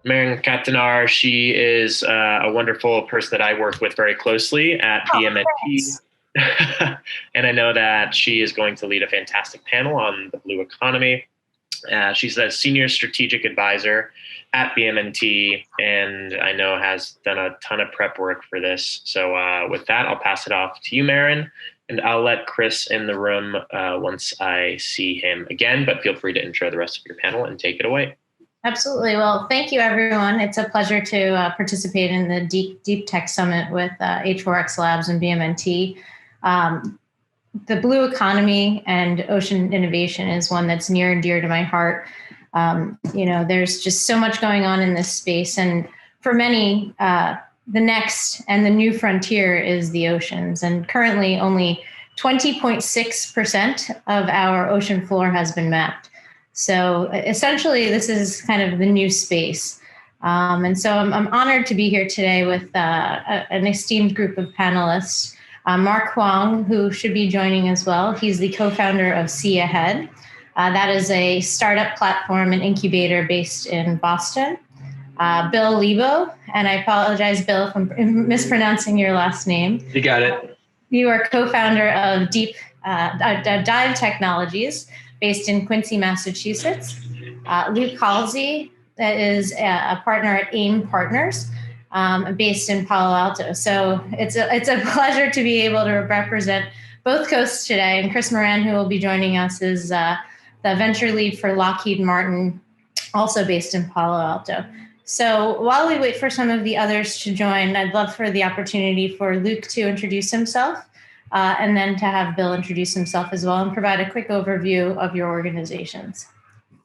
Maren Cottonar. She is a wonderful person that I work with very closely at BMNT. And I know that she is going to lead a fantastic panel on the blue economy. She's a senior strategic advisor at BMNT, and I know has done a ton of prep work for this. So with that, I'll pass it off to you, Maren, and I'll let Chris in the room once I see him again, but feel free to intro the rest of your panel and take it away. Absolutely. Well, thank you, everyone. It's a pleasure to participate in the Deep Tech Summit with H4X Labs and BMNT. The blue economy and ocean innovation is one that's near and dear to my heart. There's just so much going on in this space. And for many, the next and the new frontier is the oceans. And currently only 20.6% of our ocean floor has been mapped. So essentially, this is kind of the new space. And so I'm honored to be here today with an esteemed group of panelists. Mark Huang, who should be joining as well. He's the co-founder of See Ahead. That is a startup platform and incubator based in Boston. Bill Lebo, and I apologize, Bill, if I'm mispronouncing your last name. You got it. You are co-founder of Dive Technologies, based in Quincy, Massachusetts. Luke Halsey is a partner at AiiM Partners, based in Palo Alto. So it's a pleasure to be able to represent both coasts today. And Chris Moran, who will be joining us, is the venture lead for Lockheed Martin, also based in Palo Alto. So while we wait for some of the others to join, I'd love for the opportunity for Luke to introduce himself, and then to have Bill introduce himself as well and provide a quick overview of your organizations.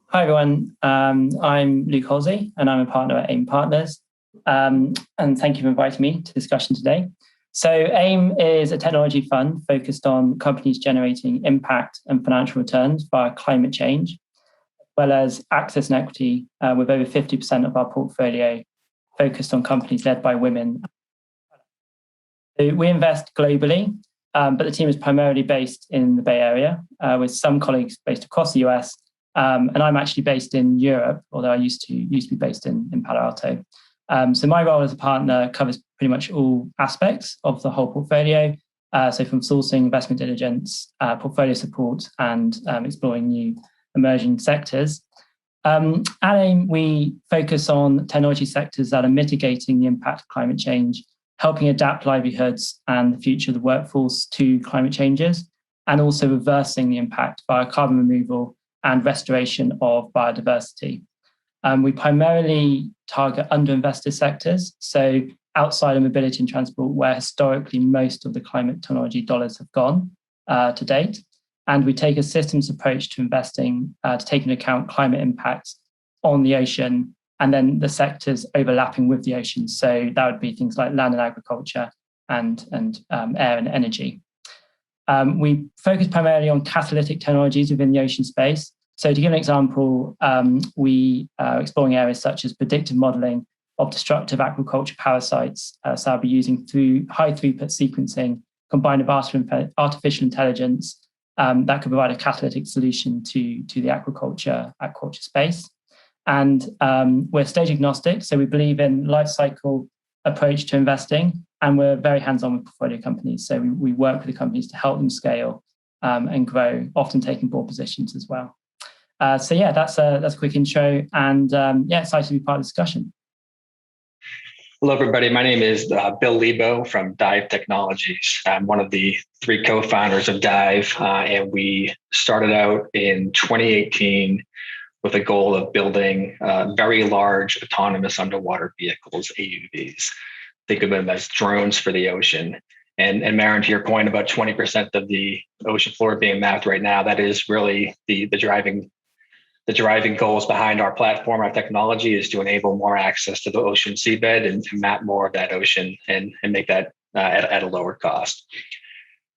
Hi, everyone. I'm Luke Halsey, and I'm a partner at AiiM Partners. And thank you for inviting me to the discussion today. So AiiM is a technology fund focused on companies generating impact and financial returns via climate change, as well as access and equity, with over 50% of our portfolio focused on companies led by women. So we invest globally, but the team is primarily based in the Bay Area, with some colleagues based across the US. And I'm actually based in Europe, although I used to be based in Palo Alto. So my role as a partner covers pretty much all aspects of the whole portfolio. So from sourcing, investment diligence, portfolio support, and exploring new emerging sectors. At AiiM, we focus on technology sectors that are mitigating the impact of climate change, helping adapt livelihoods and the future of the workforce to climate changes, and also reversing the impact via carbon removal and restoration of biodiversity. We primarily target underinvested sectors, so outside of mobility and transport, where historically most of the climate technology dollars have gone to date. And we take a systems approach to investing to take into account climate impacts on the ocean and then the sectors overlapping with the ocean. So that would be things like land and agriculture and air and energy. We focus primarily on catalytic technologies within the ocean space. So to give an example, we are exploring areas such as predictive modeling of destructive aquaculture parasites. So I'll be using through high throughput sequencing combined with artificial intelligence that could provide a catalytic solution to the aquaculture space. And we're stage agnostic, so we believe in life cycle approach to investing, and we're very hands-on with portfolio companies. So we work with the companies to help them scale and grow, often taking board positions as well. So yeah, that's a quick intro, and excited to be part of the discussion. Hello, everybody. My name is Bill Lebo from Dive Technologies. I'm one of the 3 co-founders of Dive, and we started out in 2018 with a goal of building very large autonomous underwater vehicles, AUVs. Think of them as drones for the ocean. And Maren, to your point about 20% of the ocean floor being mapped right now, that is really the driving goals behind our platform. Our technology is to enable more access to the ocean seabed and to map more of that ocean and make that at a lower cost.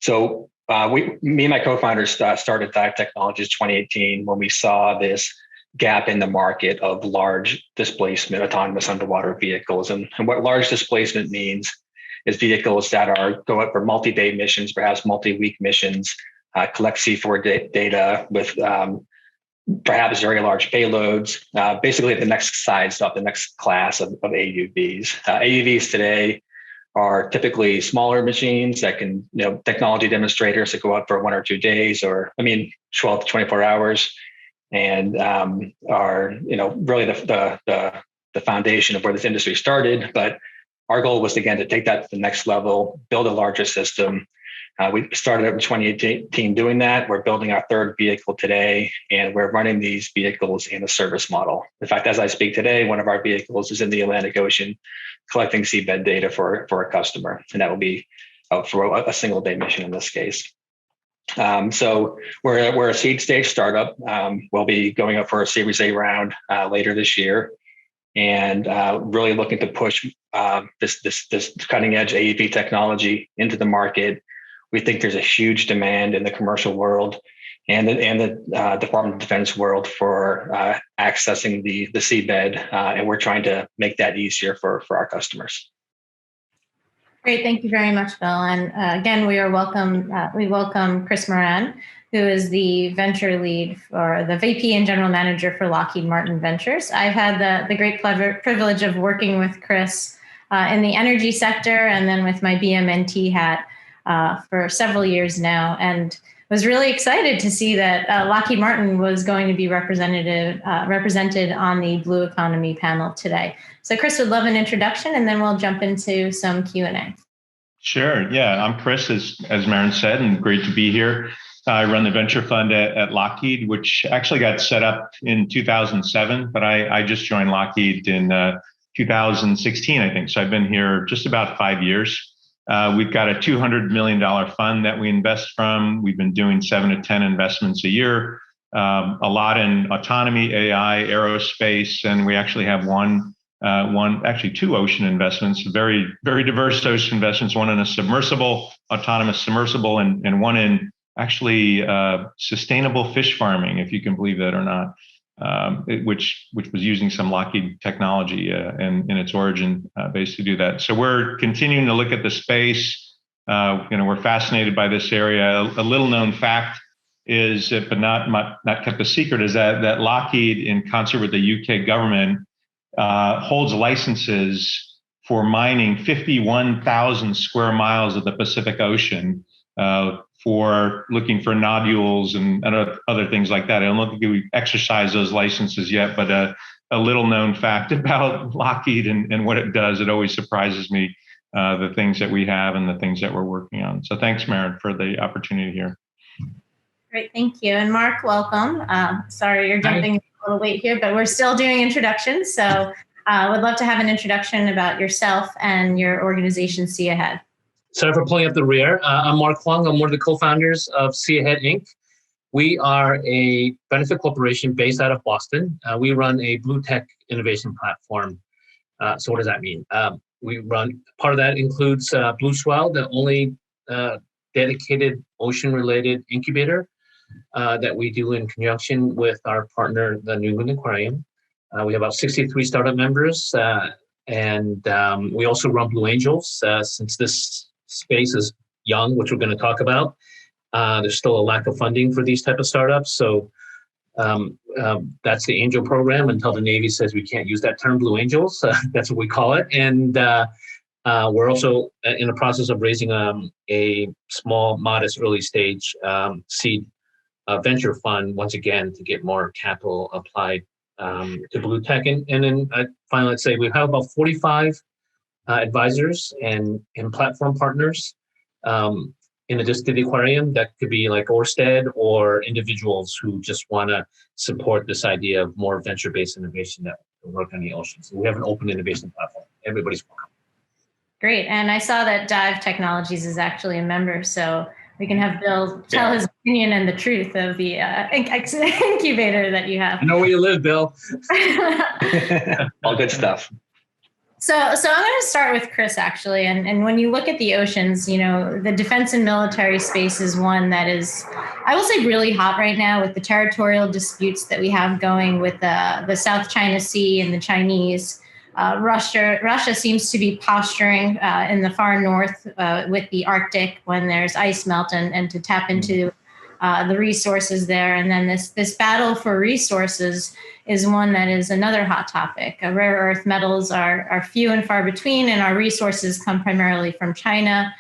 So me and my co-founders started Dive Technologies 2018 when we saw this gap in the market of large displacement autonomous underwater vehicles. And what large displacement means is vehicles that go out for multi-day missions, perhaps multi-week missions, collect C4 data with perhaps very large payloads, basically the next size up, the next class of AUVs. AUVs today are typically smaller machines that can, technology demonstrators that go out for 1 or 2 days, 12 to 24 hours, and are, really the foundation of where this industry started. But our goal was, again, to take that to the next level, build a larger system. We started up in 2018 doing that. We're building our third vehicle today, and we're running these vehicles in a service model. In fact, as I speak today, one of our vehicles is in the Atlantic Ocean collecting seabed data for a customer, and that will be for a single day mission in this case. So we're a seed stage startup. We'll be going up for a Series A round later this year, and really looking to push this cutting edge AEV technology into the market. We think there's a huge demand in the commercial world and the Department of Defense world for accessing the seabed, and we're trying to make that easier for our customers. Great, thank you very much, Bill. And again, we welcome Chris Moran, who is the venture lead or the VP and general manager for Lockheed Martin Ventures. I've had the great privilege of working with Chris in the energy sector and then with my BMNT hat for several years now, and was really excited to see that Lockheed Martin was going to be represented on the Blue Economy panel today. So Chris would love an introduction, and then we'll jump into some Q&A. Sure. Yeah, I'm Chris, as Maren said, and great to be here. I run the venture fund at Lockheed, which actually got set up in 2007, but I just joined Lockheed in 2016, I think. So I've been here just about 5 years. We've got a $200 million fund that we invest from. We've been doing 7 to 10 investments a year, a lot in autonomy, AI, aerospace, and we actually have actually two ocean investments, very, very diverse ocean investments, one in a autonomous submersible, and one in actually sustainable fish farming, if you can believe that or not. Which was using some Lockheed technology in its origin base to do that. So we're continuing to look at the space. We're fascinated by this area. A little known fact is, but not kept a secret, is that Lockheed, in concert with the UK government, holds licenses for mining 51,000 square miles of the Pacific Ocean for looking for nodules and other things like that. I don't think we've exercised those licenses yet, but a little known fact about Lockheed and what it does. It always surprises me, the things that we have and the things that we're working on. So thanks, Maren, for the opportunity here. Great, thank you. And Mark, welcome. Sorry you're jumping a little late here, but we're still doing introductions. So would love to have an introduction about yourself and your organization, See Ahead. Sorry for pulling up the rear. I'm Mark Huang. I'm one of the co-founders of See Ahead, Inc. We are a benefit corporation based out of Boston. We run a blue tech innovation platform. So what does that mean? Part of that includes Blue Swell, the only dedicated ocean-related incubator that we do in conjunction with our partner, the New England Aquarium. We have about 63 startup members, and we also run Blue Angels. Since this space is young, which we're going to talk about, there's still a lack of funding for these type of startups. So that's the Angel program until the Navy says we can't use that term, Blue Angels. That's what we call it. And we're also in the process of raising a small, modest, early stage seed venture fund, once again, to get more capital applied to blue tech. And then finally, I'd say we have about 45 advisors and platform partners in addition to the aquarium. That could be like Orsted or individuals who just want to support this idea of more venture-based innovation that will work on the ocean. So we have an open innovation platform. Everybody's welcome. Great. And I saw that Dive Technologies is actually a member, so we can have Bill tell his opinion and the truth of the incubator that you have. I know where you live, Bill. All good stuff. So I'm going to start with Chris, actually. And when you look at the oceans, the defense and military space is one that is, I will say, really hot right now with the territorial disputes that we have going with the South China Sea and the Chinese. Russia seems to be posturing in the far north with the Arctic when there's ice melt and to tap into the resources there. And then this battle for resources is one that is another hot topic. Rare earth metals are few and far between, and our resources come primarily from China,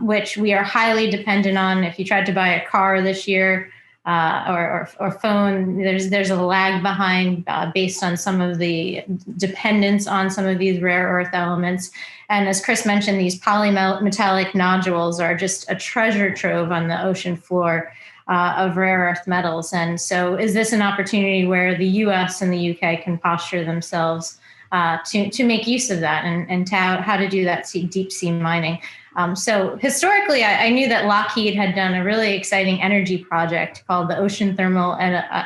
which we are highly dependent on. If you tried to buy a car this year or phone, there's a lag behind based on some of the dependence on some of these rare earth elements. And as Chris mentioned, these polymetallic nodules are just a treasure trove on the ocean floor of rare earth metals. And so is this an opportunity where the US and the UK can posture themselves to make use of that and how to do that deep sea mining? So historically, I knew that Lockheed had done a really exciting energy project called the Ocean Thermal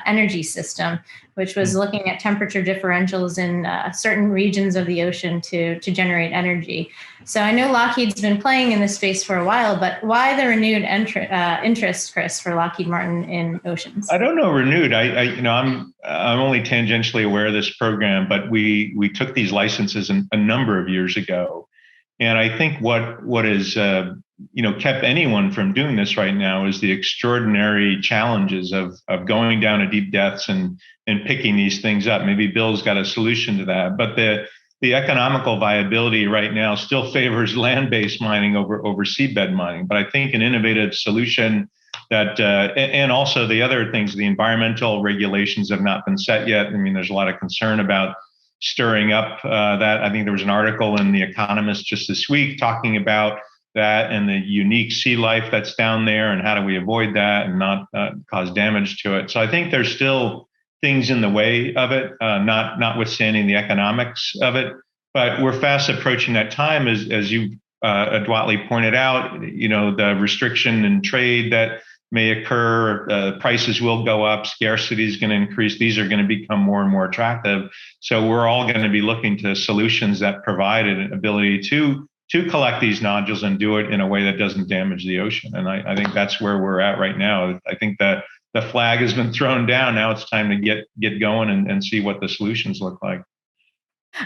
Energy System, which was looking at temperature differentials in certain regions of the ocean to generate energy. So I know Lockheed's been playing in this space for a while, but why the renewed interest, Chris, for Lockheed Martin in oceans? I don't know renewed. I'm only tangentially aware of this program, but we took these licenses a number of years ago. And I think what has kept anyone from doing this right now is the extraordinary challenges of going down to deep depths and picking these things up. Maybe Bill's got a solution to that, but the economical viability right now still favors land-based mining over seabed mining. But I think an innovative solution that and also the other things, the environmental regulations have not been set yet. I mean, there's a lot of concern about stirring up that. I think there was an article in The Economist just this week talking about that and the unique sea life that's down there and how do we avoid that and not cause damage to it. So I think there's still things in the way of it, notwithstanding the economics of it. But we're fast approaching that time, as you adroitly pointed out, the restriction in trade that may occur, prices will go up, scarcity is going to increase. These are going to become more and more attractive. So we're all going to be looking to solutions that provide an ability to collect these nodules and do it in a way that doesn't damage the ocean. And I think that's where we're at right now. I think that the flag has been thrown down. Now it's time to get going and see what the solutions look like.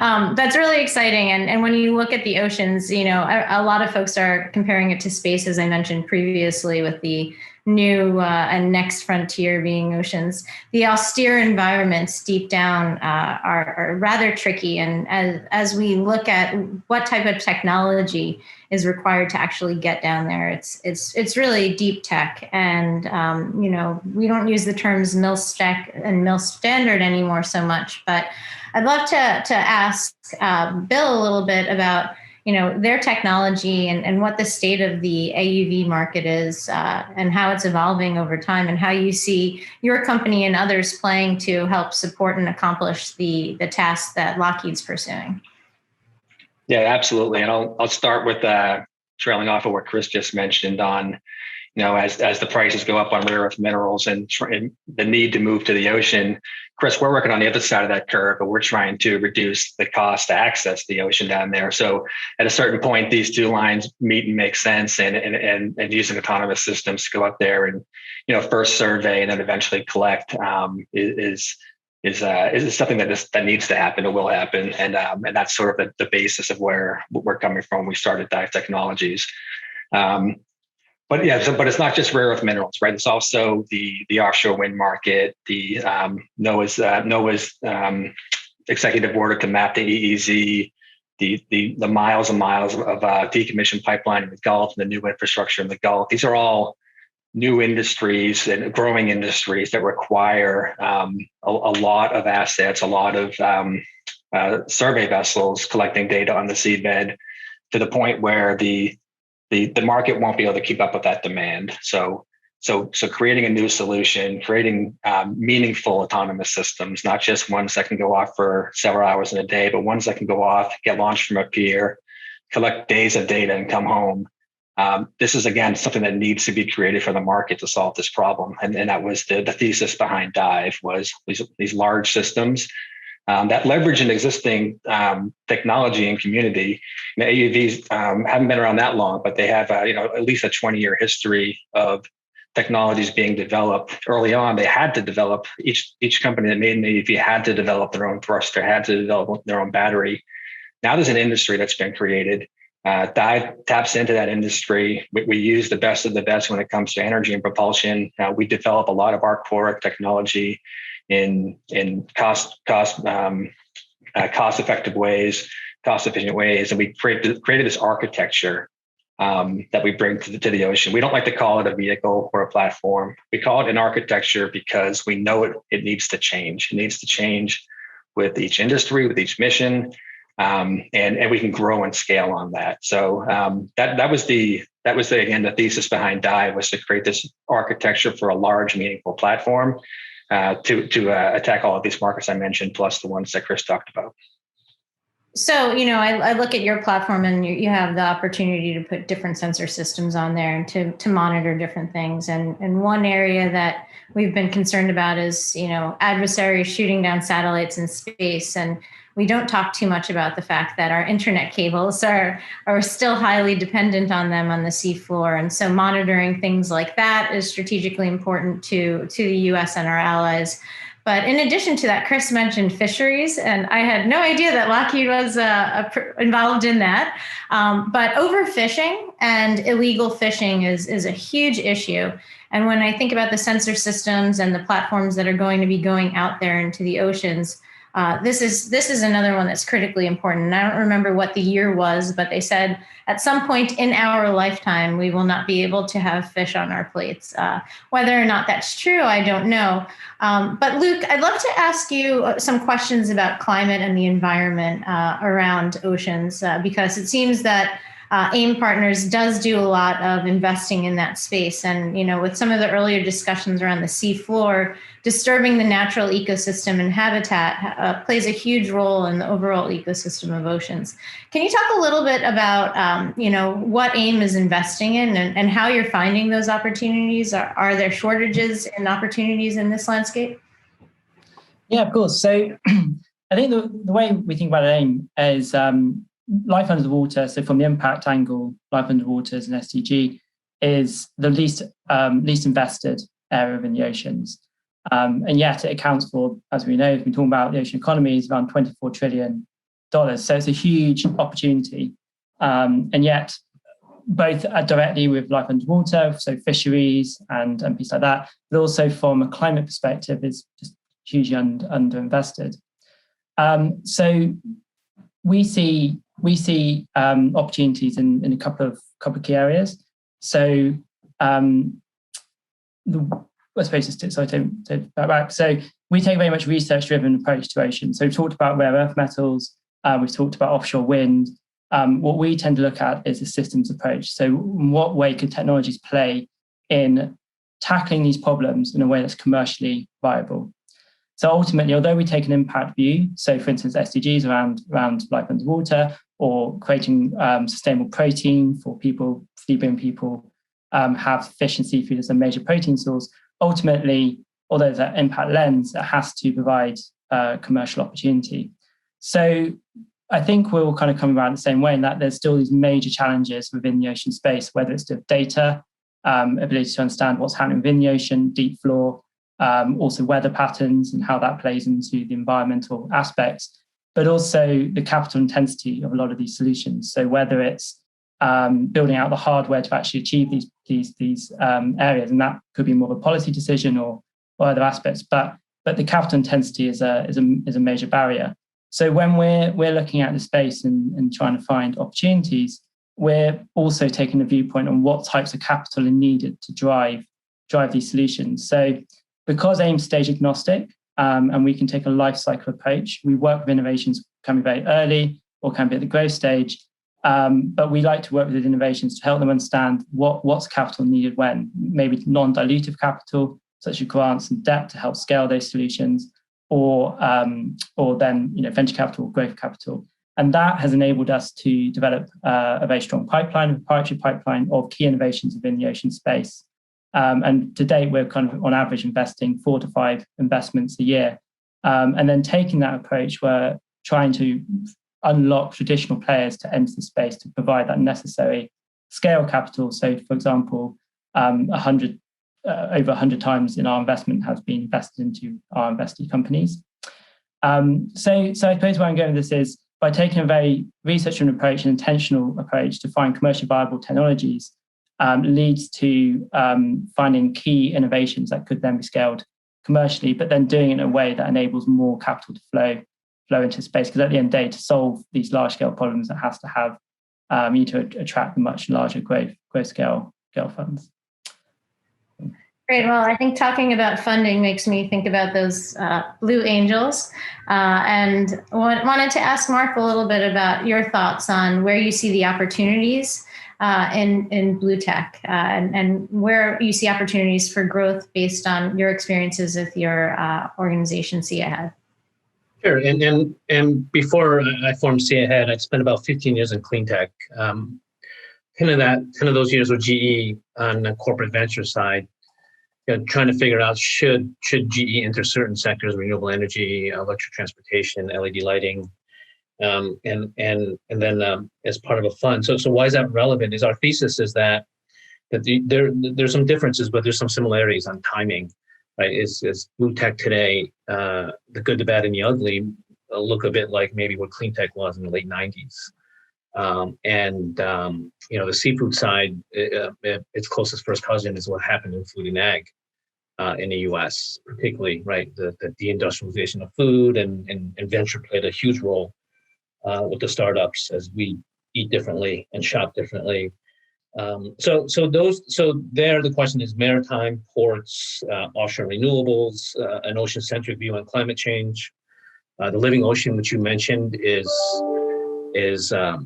That's really exciting. And when you look at the oceans, a lot of folks are comparing it to space, as I mentioned previously, with the new and next frontier being oceans. The austere environments deep down are rather tricky. And as we look at what type of technology is required to actually get down there, it's really deep tech. And, we don't use the terms mil spec and mil standard anymore so much, but I'd love to ask Bill a little bit about their technology and what the state of the AUV market is and how it's evolving over time, and how you see your company and others playing to help support and accomplish the tasks that Lockheed's pursuing. Yeah, absolutely. And I'll start with trailing off of what Chris just mentioned on, as the prices go up on rare earth minerals and the need to move to the ocean. Chris, we're working on the other side of that curve, but we're trying to reduce the cost to access the ocean down there. So at a certain point, these two lines meet and make sense, and using autonomous systems to go up there and, first survey and then eventually collect is something that needs to happen or will happen. And that's sort of the basis of where we're coming from. We started Dive Technologies. But it's not just rare earth minerals, right? It's also the offshore wind market, the NOAA's executive order to map the EEZ, the miles and miles of decommissioned pipeline in the Gulf, and the new infrastructure in the Gulf. These are all new industries and growing industries that require a lot of assets, a lot of survey vessels collecting data on the seabed, to the point where the market won't be able to keep up with that demand. So creating a new solution, creating meaningful autonomous systems, not just ones that can go off for several hours in a day, but ones that can go off, get launched from a pier, collect days of data and come home. This is, again, something that needs to be created for the market to solve this problem. And that was the thesis behind Dive, was these large systems that leverage an existing technology and community. The AUVs haven't been around that long, but they have at least a 20-year history of technologies being developed. Early on, they had to develop, each company that made an AUV had to develop their own thruster, had to develop their own battery. Now there's an industry that's been created. Dive taps into that industry. We use the best of the best when it comes to energy and propulsion. We develop a lot of our core technology in cost-effective ways, cost-efficient ways, and we created this architecture that we bring to the ocean. We don't like to call it a vehicle or a platform. We call it an architecture because we know it needs to change. It needs to change with each industry, with each mission, and we can grow and scale on that. So that was again the thesis behind Dive, was to create this architecture for a large, meaningful platform to attack all of these markets I mentioned, plus the ones that Chris talked about. So, I look at your platform, and you have the opportunity to put different sensor systems on there and to monitor different things. And one area that we've been concerned about is, adversaries shooting down satellites in space. And we don't talk too much about the fact that our internet cables are still highly dependent on them on the seafloor. And so monitoring things like that is strategically important to the US and our allies. But in addition to that, Chris mentioned fisheries, and I had no idea that Lockheed was involved in that. But overfishing and illegal fishing is a huge issue. And when I think about the sensor systems and the platforms that are going to be going out there into the oceans, this is another one that's critically important. And I don't remember what the year was, but they said at some point in our lifetime, we will not be able to have fish on our plates. Whether or not that's true, I don't know. But Luke, I'd love to ask you some questions about climate and the environment around oceans, because it seems that AiiM Partners does do a lot of investing in that space. And, with some of the earlier discussions around the seafloor, disturbing the natural ecosystem and habitat plays a huge role in the overall ecosystem of oceans. Can you talk a little bit about, what AiiM is investing in and how you're finding those opportunities? Are there shortages in opportunities in this landscape? Yeah, of course. So I think the way we think about AiiM is life under the water. So from the impact angle, life under water as an SDG is the least invested area in the oceans. And yet it accounts for, as we know, we've been talking about the ocean economy, is around $24 trillion. So it's a huge opportunity. And yet both directly with life underwater, so fisheries and pieces like that, but also from a climate perspective is just hugely underinvested. So we see opportunities in a couple of key areas. So I suppose it's so I take that back. So we take a very much research-driven approach to ocean. So we've talked about rare earth metals. We've talked about offshore wind. What we tend to look at is a systems approach. So in what way can technologies play in tackling these problems in a way that's commercially viable? So ultimately, although we take an impact view, so for instance, SDGs around life underwater, or creating sustainable protein for people, seaborne people have fish and seafood as a major protein source, ultimately, although there's that impact lens, it has to provide commercial opportunity. So I think we're all kind of coming around the same way, in that there's still these major challenges within the ocean space, whether it's the data, ability to understand what's happening within the ocean, deep floor, also weather patterns and how that plays into the environmental aspects, but also the capital intensity of a lot of these solutions. So whether it's building out the hardware to actually achieve these areas, and that could be more of a policy decision or other aspects, but the capital intensity is a major barrier. So when we're looking at the space and trying to find opportunities, we're also taking a viewpoint on what types of capital are needed to drive these solutions. So because AiiM's stage agnostic, and we can take a life cycle approach, we work with innovations, can be very early or can be at the growth stage. But we like to work with innovations to help them understand what's capital needed when, maybe non-dilutive capital, such as grants and debt to help scale those solutions, or then venture capital, growth capital. And that has enabled us to develop a very strong pipeline, a proprietary pipeline of key innovations within the ocean space. And to date, we're kind of on average investing 4 to 5 investments a year. And then taking that approach, we're trying to unlock traditional players to enter the space to provide that necessary scale capital. So, for example, over 100 times in our investment has been invested into our investee companies. So I suppose where I'm going with this is by taking a very research-driven approach and intentional approach to find commercially viable technologies, leads to finding key innovations that could then be scaled commercially, but then doing it in a way that enables more capital to flow into space. Because at the end of the day, to solve these large-scale problems, it has to have you need to attract much larger growth scale funds. Great. Well, I think talking about funding makes me think about those Blue Angels, and wanted to ask Mark a little bit about your thoughts on where you see the opportunities in blue tech, and where you see opportunities for growth based on your experiences with your organization, See Ahead. Sure. And before I formed See Ahead, I spent about 15 years in clean tech. 10 of those years were GE on the corporate venture side, trying to figure out should GE enter certain sectors, renewable energy, electric transportation, LED lighting, and then as part of a fund. So why is that relevant? Is our thesis is that there's some differences, but there's some similarities on timing. Right? Is blue tech today, the good, the bad, and the ugly look a bit like maybe what clean tech was in the late 90s. The seafood side, its closest first cousin is what happened in food and ag in the U.S., particularly, right? The deindustrialization of food and venture played a huge role with the startups as we eat differently and shop differently. So there the question is maritime, ports, offshore renewables, an ocean-centric view on climate change. The living ocean, which you mentioned, is a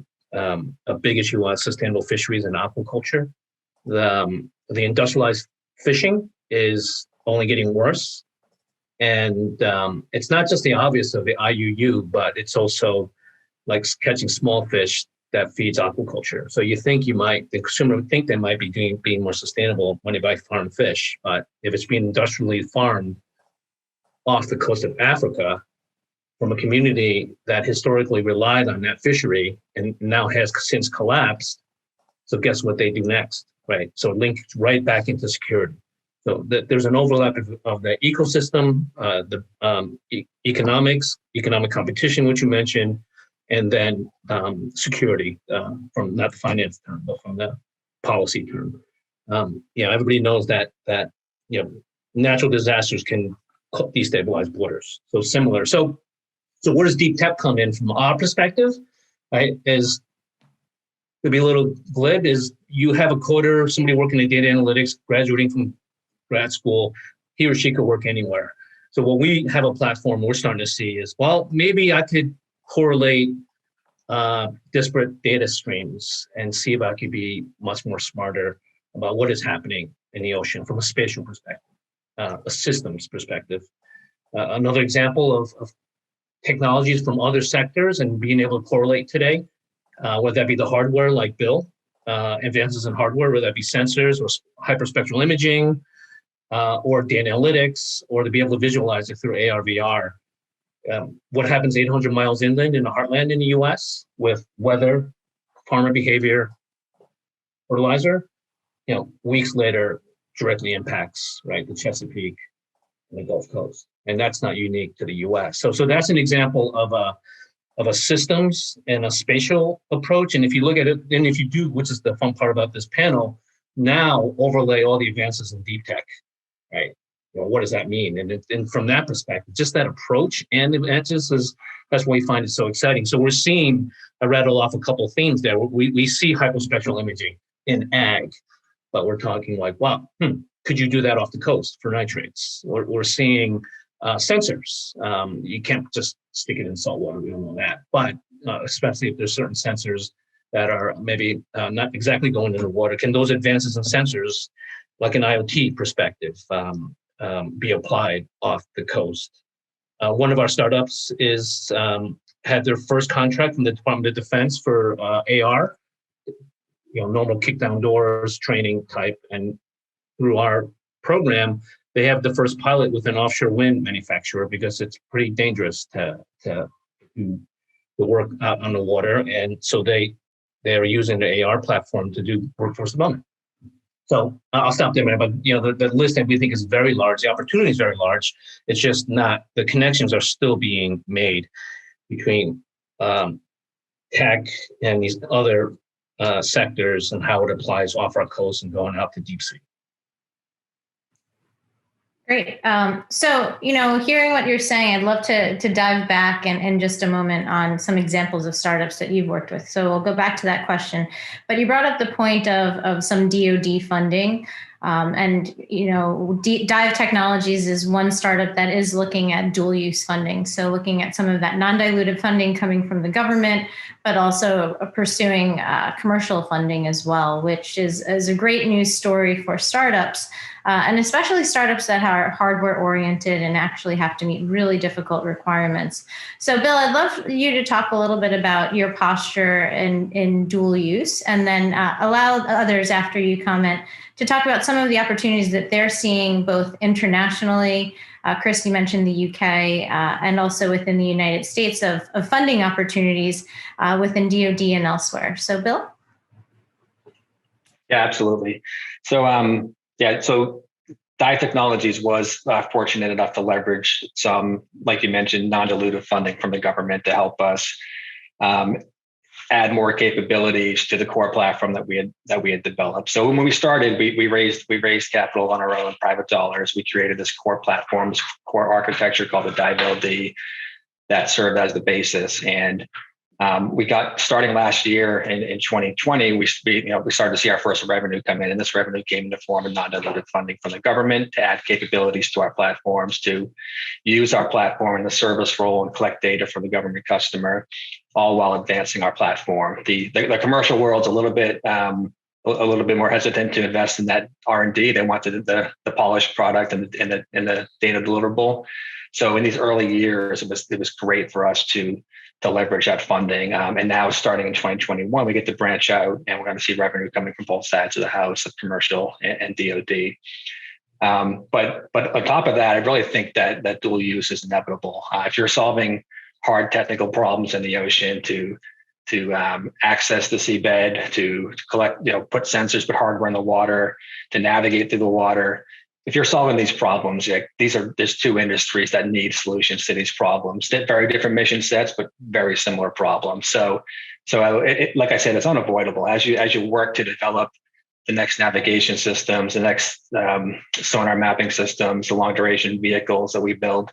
big issue on sustainable fisheries and aquaculture. The industrialized fishing is only getting worse. And it's not just the obvious of the IUU, but it's also like catching small fish that feeds aquaculture. So the consumer would think they might be being more sustainable when they buy farmed fish. But if it's being industrially farmed off the coast of Africa, from a community that historically relied on that fishery and now has since collapsed. So guess what they do next, right? So linked right back into security. So there's an overlap of the ecosystem, economic competition, which you mentioned, and then security from not the finance term, but from the policy term. Everybody knows that natural disasters can destabilize borders. So similar. So where does deep tech come in from our perspective? Right, is to be a little glib, is you have a coder, somebody working in data analytics, graduating from grad school, he or she could work anywhere. So what we have a platform we're starting to see is, well, maybe I could correlate disparate data streams and see if I could be much more smarter about what is happening in the ocean from a spatial perspective, a systems perspective. Another example of technologies from other sectors and being able to correlate today, whether that be the hardware like Bill, advances in hardware, whether that be sensors or hyperspectral imaging, or data analytics, or to be able to visualize it through AR, VR. What happens 800 miles inland in the heartland in the US with weather, farmer behavior, fertilizer, weeks later directly impacts, right, the Chesapeake and the Gulf Coast. And that's not unique to the US. So that's an example of a systems and a spatial approach. And if you look at it, and if you do, which is the fun part about this panel, now overlay all the advances in deep tech, right? What does that mean? And from that perspective, just that approach, and that's why we find it so exciting. So we're seeing, I rattle off a couple of themes there. We see hyperspectral imaging in ag, but we're talking like, wow, could you do that off the coast for nitrates? We're seeing sensors. You can't just stick it in salt water, we don't know that. But especially if there's certain sensors that are maybe not exactly going into water, can those advances in sensors, like an IoT perspective, be applied off the coast? One of our startups had their first contract from the Department of Defense for AR, normal kick down doors training type. And through our program, they have the first pilot with an offshore wind manufacturer because it's pretty dangerous to work out on the water. And so they are using the AR platform to do workforce development. So I'll stop there, but the list that we think is very large. The opportunity is very large. It's just not, the connections are still being made between tech and these other sectors and how it applies off our coast and going out to deep sea. Great. So, hearing what you're saying, I'd love to dive back in just a moment on some examples of startups that you've worked with. So we'll go back to that question. But you brought up the point of some DoD funding. Dive Technologies is one startup that is looking at dual use funding. So looking at some of that non-dilutive funding coming from the government, but also pursuing commercial funding as well, which is a great news story for startups. And especially startups that are hardware oriented and actually have to meet really difficult requirements. So Bill, I'd love you to talk a little bit about your posture in dual use, and then allow others after you comment to talk about some of the opportunities that they're seeing both internationally. Chris, you mentioned the UK, and also within the United States of funding opportunities within DoD and elsewhere. So Bill? Yeah, absolutely. So so Dive Technologies was fortunate enough to leverage some, like you mentioned, non-dilutive funding from the government to help us add more capabilities to the core platform that we had developed. So when we started, we raised capital on our own private dollars. We created this core platform, this core architecture called the Dive LD that served as the basis. And we got starting last year in 2020, we started to see our first revenue come in, and this revenue came in the form of non-dilutive funding from the government to add capabilities to our platforms, to use our platform in the service role and collect data from the government customer, all while advancing our platform. The commercial world's a little bit more hesitant to invest in that R&D. They wanted the polished product and the data deliverable. So in these early years, it was great for us to leverage that funding. And now starting in 2021, we get to branch out, and we're going to see revenue coming from both sides of the house, of commercial and DoD. But on top of that, I really think that dual use is inevitable. If you're solving hard technical problems in the ocean to access the seabed, to collect, put sensors, put hardware in the water, to navigate through the water. If you're solving these problems, there's two industries that need solutions to these problems. They're very different mission sets, but very similar problems. So like I said, it's unavoidable as you work to develop the next navigation systems, the next sonar mapping systems, the long duration vehicles that we build.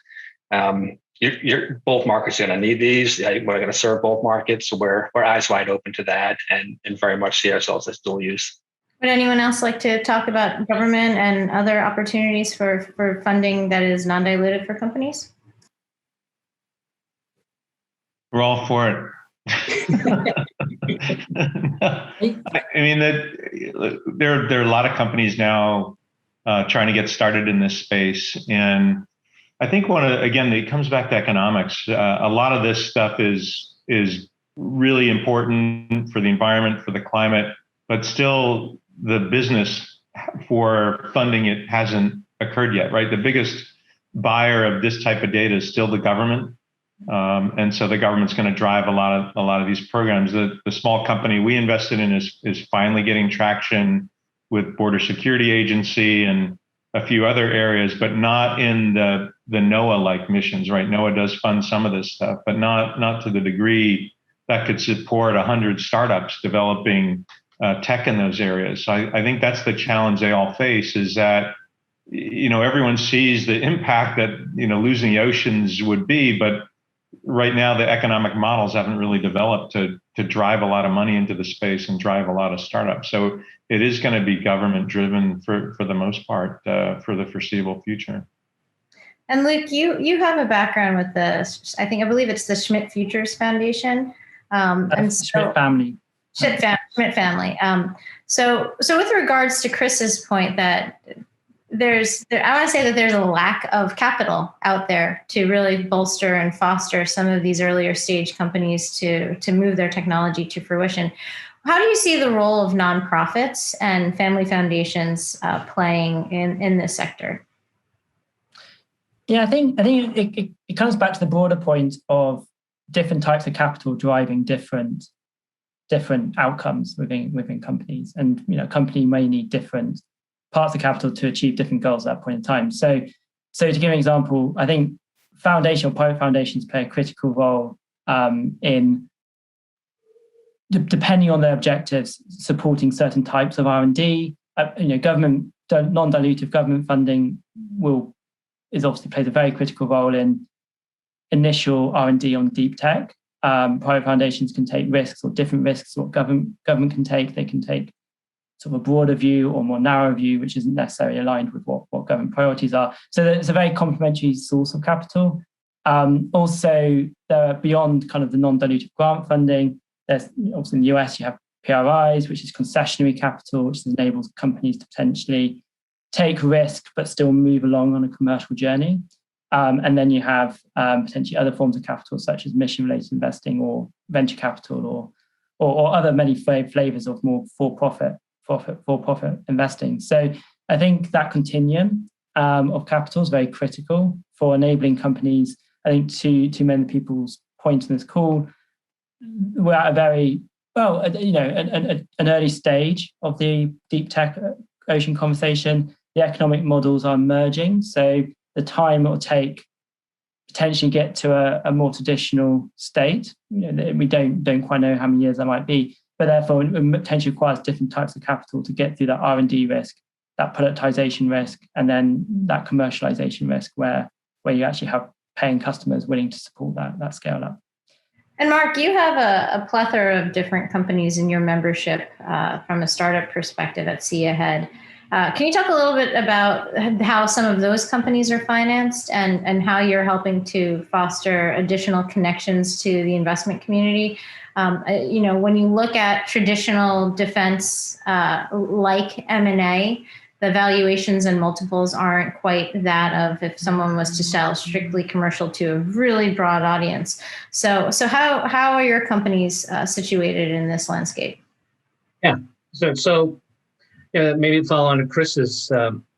Both markets are going to need these. We're going to serve both markets. So we're eyes wide open to that, and very much see ourselves as dual use. Would anyone else like to talk about government and other opportunities for funding that is non-dilutive for companies? We're all for it. I mean, there are a lot of companies now trying to get started in this space, and I think again, it comes back to economics. A lot of this stuff is really important for the environment, for the climate, but still the business for funding it hasn't occurred yet, right? The biggest buyer of this type of data is still the government. And so the government's going to drive a lot of these programs. The small company we invested in is finally getting traction with Border Security Agency and a few other areas, but not in the NOAA-like missions, right? NOAA does fund some of this stuff, but not to the degree that could support 100 startups developing tech in those areas. So I think that's the challenge they all face, is that, everyone sees the impact that, losing the oceans would be, but right now the economic models haven't really developed to drive a lot of money into the space and drive a lot of startups. So it is going to be government driven for the most part for the foreseeable future. And Luke, you have a background with I believe it's the Schmidt Futures Foundation. Schmidt family. Schmidt family. So with regards to Chris's point that I want to say that there's a lack of capital out there to really bolster and foster some of these earlier stage companies to move their technology to fruition. How do you see the role of nonprofits and family foundations playing in this sector? Yeah, I think it comes back to the broader point of different types of capital driving different outcomes within companies, and company may need different parts of capital to achieve different goals at that point in time. So to give an example, I think private foundations play a critical role in, depending on their objectives, supporting certain types of R&D. Government, non-dilutive government funding obviously plays a very critical role in initial R&D on deep tech. Private foundations can take risks, or different risks what government can take. They can take sort of a broader view or more narrow view, which isn't necessarily aligned with what government priorities are. So it's a very complementary source of capital. Also, beyond kind of the non-dilutive grant funding, there's obviously in the US, you have PRIs, which is concessionary capital, which enables companies to potentially take risk but still move along on a commercial journey. And then you have potentially other forms of capital, such as mission-related investing or venture capital, or other many flavors of more for-profit investing. So I think that continuum of capital is very critical for enabling companies. I think to many people's points in this call, we're at a very an early stage of the deep tech ocean conversation. The economic models are emerging, so the time it will take potentially get to a more traditional state. We don't quite know how many years that might be, but therefore it potentially requires different types of capital to get through that R&D risk, that productization risk, and then that commercialization risk where you actually have paying customers willing to support that scale up. And Mark, you have a plethora of different companies in your membership from a startup perspective at See Ahead. Can you talk a little bit about how some of those companies are financed and how you're helping to foster additional connections to the investment community? When you look at traditional defense like M&A, the valuations and multiples aren't quite that of if someone was to sell strictly commercial to a really broad audience. So how are your companies situated in this landscape? Yeah. So maybe follow on to Chris's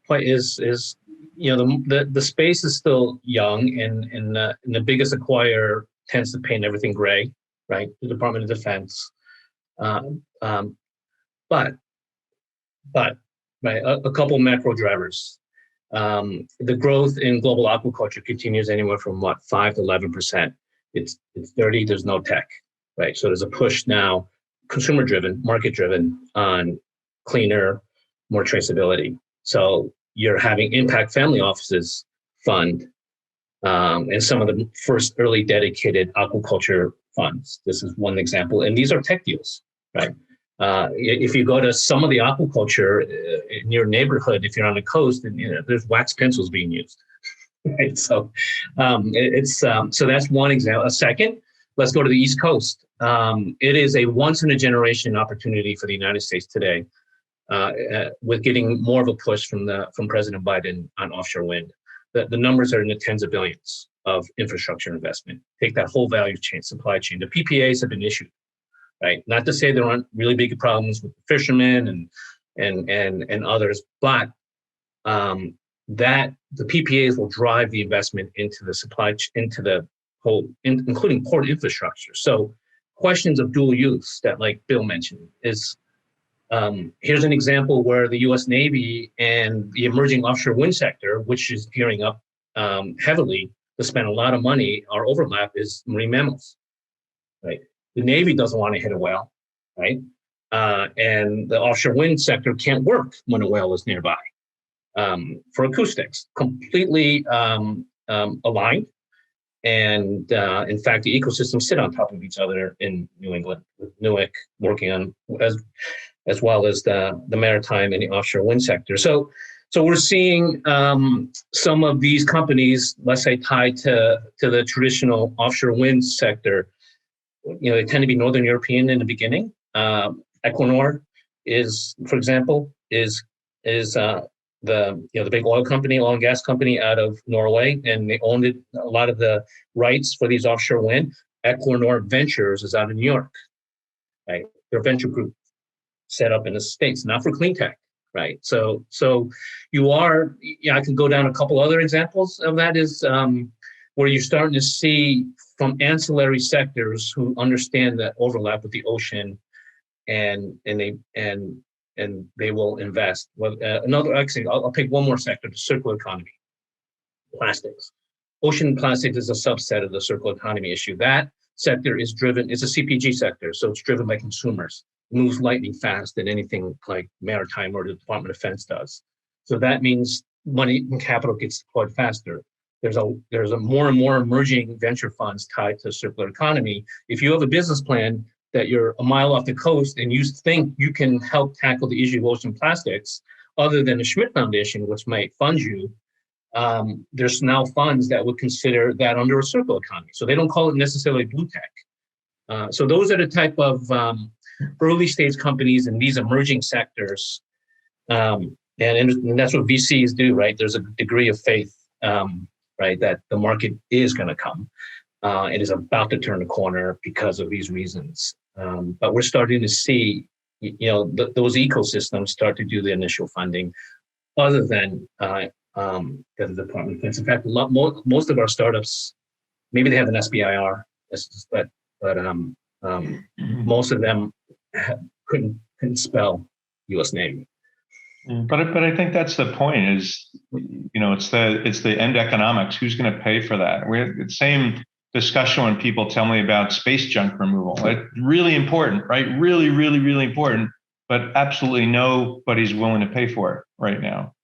point is the space is still young and the biggest acquirer tends to paint everything gray, right? The Department of Defense, but right, a couple macro drivers. The growth in global aquaculture continues anywhere from 5 to 11%. It's dirty. There's no tech, right? So there's a push now, consumer-driven, market-driven, on cleaner, more traceability. So you're having impact family offices fund, and some of the first early dedicated aquaculture funds. This is one example, and these are tech deals, right? If you go to some of the aquaculture in your neighborhood, if you're on the coast, and there's wax pencils being used, right? So so that's one example. A second, let's go to the East Coast. It is a once in a generation opportunity for the United States today, with getting more of a push from President Biden on offshore wind. The numbers are in the tens of billions of infrastructure investment. Take that whole value chain, supply chain. The PPAs have been issued. Right. Not to say there aren't really big problems with the fishermen and others, but that the PPAs will drive the investment into the supply into the whole, including port infrastructure. So questions of dual use that, like Bill mentioned, is here's an example where the U.S. Navy and the emerging offshore wind sector, which is gearing up heavily to spend a lot of money. Our overlap is marine mammals, right? The Navy doesn't want to hit a whale, right? And the offshore wind sector can't work when a whale is nearby for acoustics. Completely aligned. And in fact, the ecosystems sit on top of each other in New England, with Newark working on as well as the maritime and the offshore wind sector. So we're seeing some of these companies, let's say, tied to the traditional offshore wind sector. They tend to be Northern European in the beginning. Equinor is, for example, is the big oil and gas company out of Norway, and they owned a lot of the rights for these offshore wind. Equinor Ventures is out of New York, right? Their venture group set up in the States, not for clean tech, right? So you are. I could go down a couple other examples of that. Is where you're starting to see from ancillary sectors who understand that overlap with the ocean, and they will invest. Well, actually, I'll pick one more sector: the circular economy. Plastics, ocean plastics is a subset of the circular economy issue. That sector is a CPG sector, so it's driven by consumers. It moves lightning fast than anything like maritime or the Department of Defense does. So that means money and capital gets deployed faster. There's a more and more emerging venture funds tied to circular economy. If you have a business plan that you're a mile off the coast and you think you can help tackle the issue of ocean plastics, other than the Schmidt Foundation, which might fund you, there's now funds that would consider that under a circular economy. So they don't call it necessarily blue tech. So those are the type of early stage companies in these emerging sectors. And that's what VCs do, right? There's a degree of faith, right, that the market is going to come. It is about to turn the corner because of these reasons. But we're starting to see, those ecosystems start to do the initial funding, other than the Department of Defense. In fact, most of our startups, maybe they have an SBIR, but most of them couldn't spell U.S. Navy. But I think that's the point. Is it's the end economics. Who's going to pay for that? We're the same discussion when people tell me about space junk removal. It's really important, right? Really, really, really important. But absolutely nobody's willing to pay for it right now.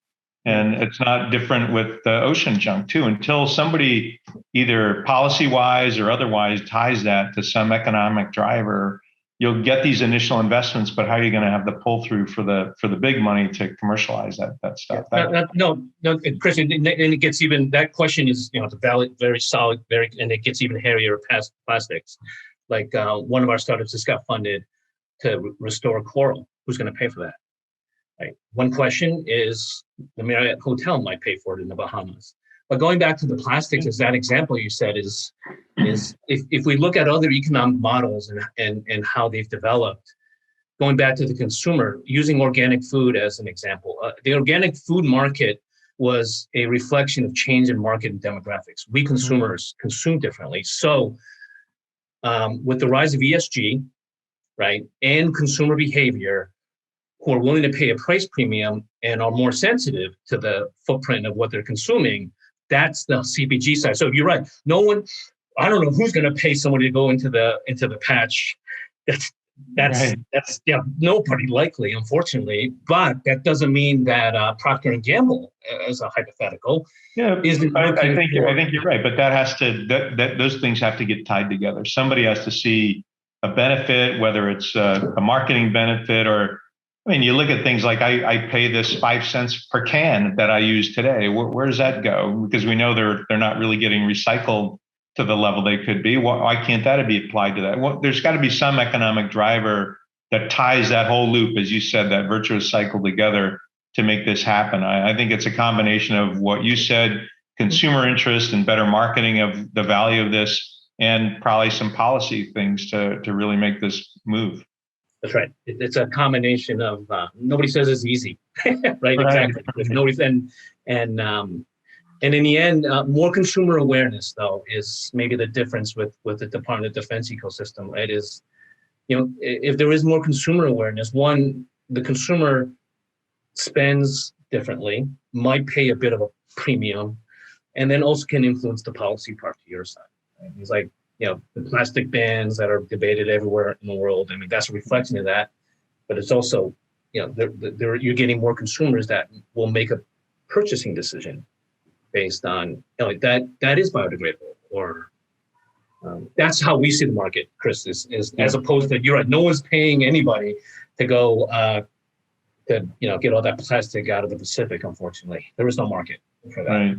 And it's not different with the ocean junk too. Until somebody either policy-wise or otherwise ties that to some economic driver, you'll get these initial investments, but how are you going to have the pull-through for the big money to commercialize that stuff? No, Chris, and it gets even, that question is, it's a valid, very solid, and it gets even hairier past plastics. Like one of our startups just got funded to restore coral. Who's going to pay for that? Right. One question is the Marriott Hotel might pay for it in the Bahamas. But going back to the plastics, as that example you said is if we look at other economic models and how they've developed, going back to the consumer, using organic food as an example, the organic food market was a reflection of change in market and demographics. We consumers consume differently. So with the rise of ESG, right, and consumer behavior, who are willing to pay a price premium and are more sensitive to the footprint of what they're consuming, that's the CPG side. So you're right. I don't know who's going to pay somebody to go into the patch. That's nobody likely, unfortunately. But that doesn't mean that Procter and Gamble, as a hypothetical, isn't. I think you're right. But that has to those things have to get tied together. Somebody has to see a benefit, whether it's a marketing benefit or. I mean, you look at things like I pay this 5 cents per can that I use today. Where does that go? Because we know they're not really getting recycled to the level they could be. Why can't that be applied to that? Well, there's got to be some economic driver that ties that whole loop, as you said, that virtuous cycle together to make this happen. I think it's a combination of what you said, consumer interest and better marketing of the value of this, and probably some policy things to really make this move. That's right. It's a combination of nobody says it's easy, right? Exactly. There's nobody, and in the end, more consumer awareness though is maybe the difference with the Department of Defense ecosystem. Right? Is if there is more consumer awareness, one, the consumer spends differently, might pay a bit of a premium, and then also can influence the policy part to your side. Right? It's like. The plastic bans that are debated everywhere in the world. I mean, that's a reflection of that. But it's also, you're getting more consumers that will make a purchasing decision based on that is biodegradable, or that's how we see the market, Chris. Is as opposed to, you're right, no one's paying anybody to go to get all that plastic out of the Pacific. Unfortunately, there is no market for that. Right.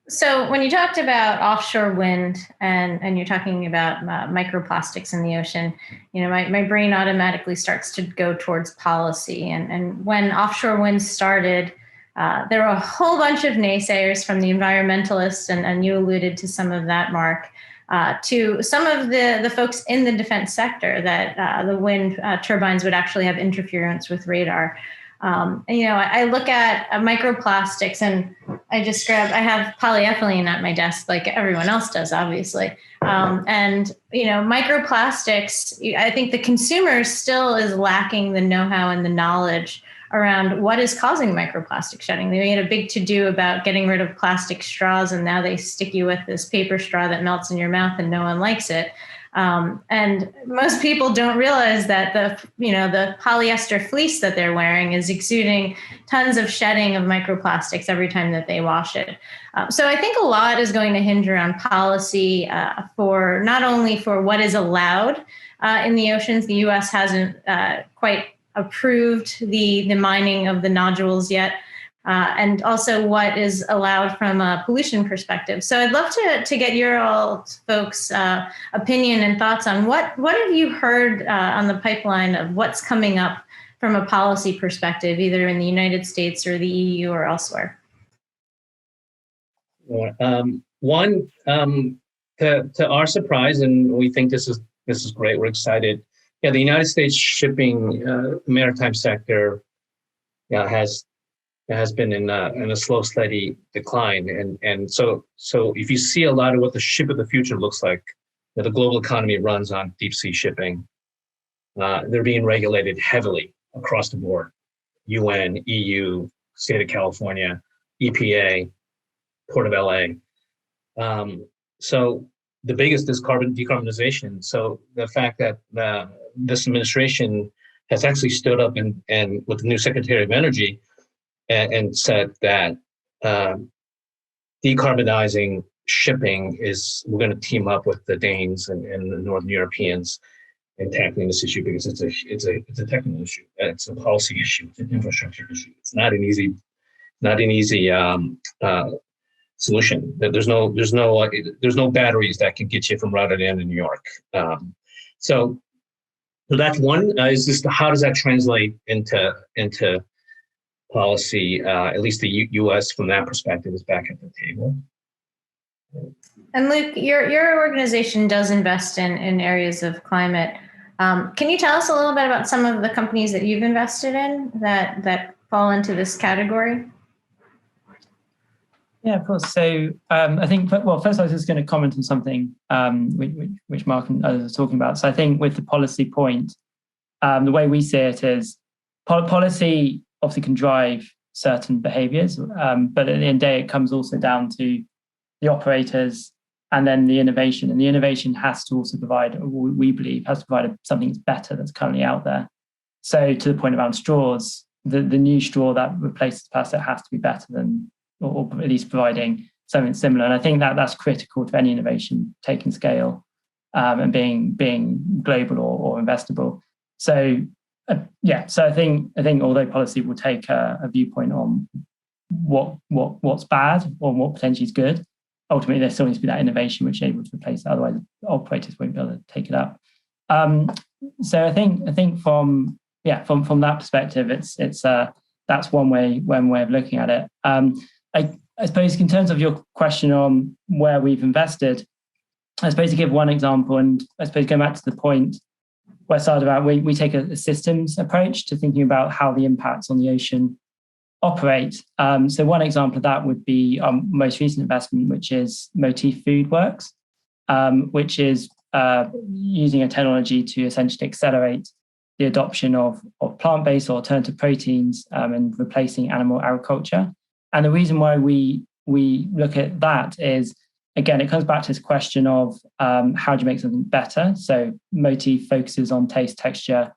So when you talked about offshore wind and you're talking about microplastics in the ocean, my brain automatically starts to go towards policy. And when offshore wind started, there were a whole bunch of naysayers from the environmentalists, and you alluded to some of that, Mark, to some of the folks in the defense sector that the wind turbines would actually have interference with radar. I look at microplastics, and I have polyethylene at my desk like everyone else does, obviously. Microplastics, I think the consumer still is lacking the know-how and the knowledge around what is causing microplastic shedding. They made a big to-do about getting rid of plastic straws, and now they stick you with this paper straw that melts in your mouth and no one likes it. And most people don't realize that the polyester fleece that they're wearing is exuding tons of shedding of microplastics every time that they wash it. So I think a lot is going to hinge around policy for not only for what is allowed in the oceans. The U.S. hasn't quite approved the mining of the nodules yet. And also what is allowed from a pollution perspective. So I'd love to get your all folks' opinion and thoughts on what have you heard on the pipeline of what's coming up from a policy perspective, either in the United States or the EU or elsewhere. One, to our surprise, and we think this is great. We're excited. Yeah, the United States shipping maritime sector has been in a slow, steady decline, and so if you see a lot of what the ship of the future looks like, the global economy runs on deep sea shipping. They're being regulated heavily across the board: UN, EU, State of California, EPA, Port of LA. So the biggest is decarbonization. So the fact that this administration has actually stood up and with the new Secretary of Energy and said that decarbonizing shipping we're going to team up with the Danes and the Northern Europeans in tackling this issue, because it's a technical issue, it's a policy issue, it's an infrastructure issue. It's not an easy solution. There's no batteries that can get you from Rotterdam to New York. So that's one. Is this how does that translate into policy? At least the U.S. from that perspective is back at the table. And Luke, your organization does invest in areas of climate. Can you tell us a little bit about some of the companies that you've invested in that fall into this category? Yeah, of course. So I think, well, first I was just going to comment on something which Mark and others are talking about. So I think with the policy point, the way we see it is policy obviously can drive certain behaviors, but at the end of the day, it comes also down to the operators and then the innovation. And the innovation has to also provide, we believe, has to provide something that's better that's currently out there. So to the point around straws, the new straw that replaces plastic has to be better than, or at least providing something similar. And I think that that's critical to any innovation taking scale and being global or investable. So so I think although policy will take a viewpoint on what's bad or what potentially is good, ultimately there still needs to be that innovation which is able to replace it. Otherwise, operators won't be able to take it up. So I think from that perspective, it's that's one way of looking at it. I suppose in terms of your question on where we've invested, I suppose to give one example, and I suppose going back to the point where I started about, we take a systems approach to thinking about how the impacts on the ocean operate. So one example of that would be our most recent investment, which is Motif Food Works, which is using a technology to essentially accelerate the adoption of plant-based or alternative proteins and replacing animal agriculture. And the reason why we look at that is, again, it comes back to this question of how do you make something better? So Motif focuses on taste, texture,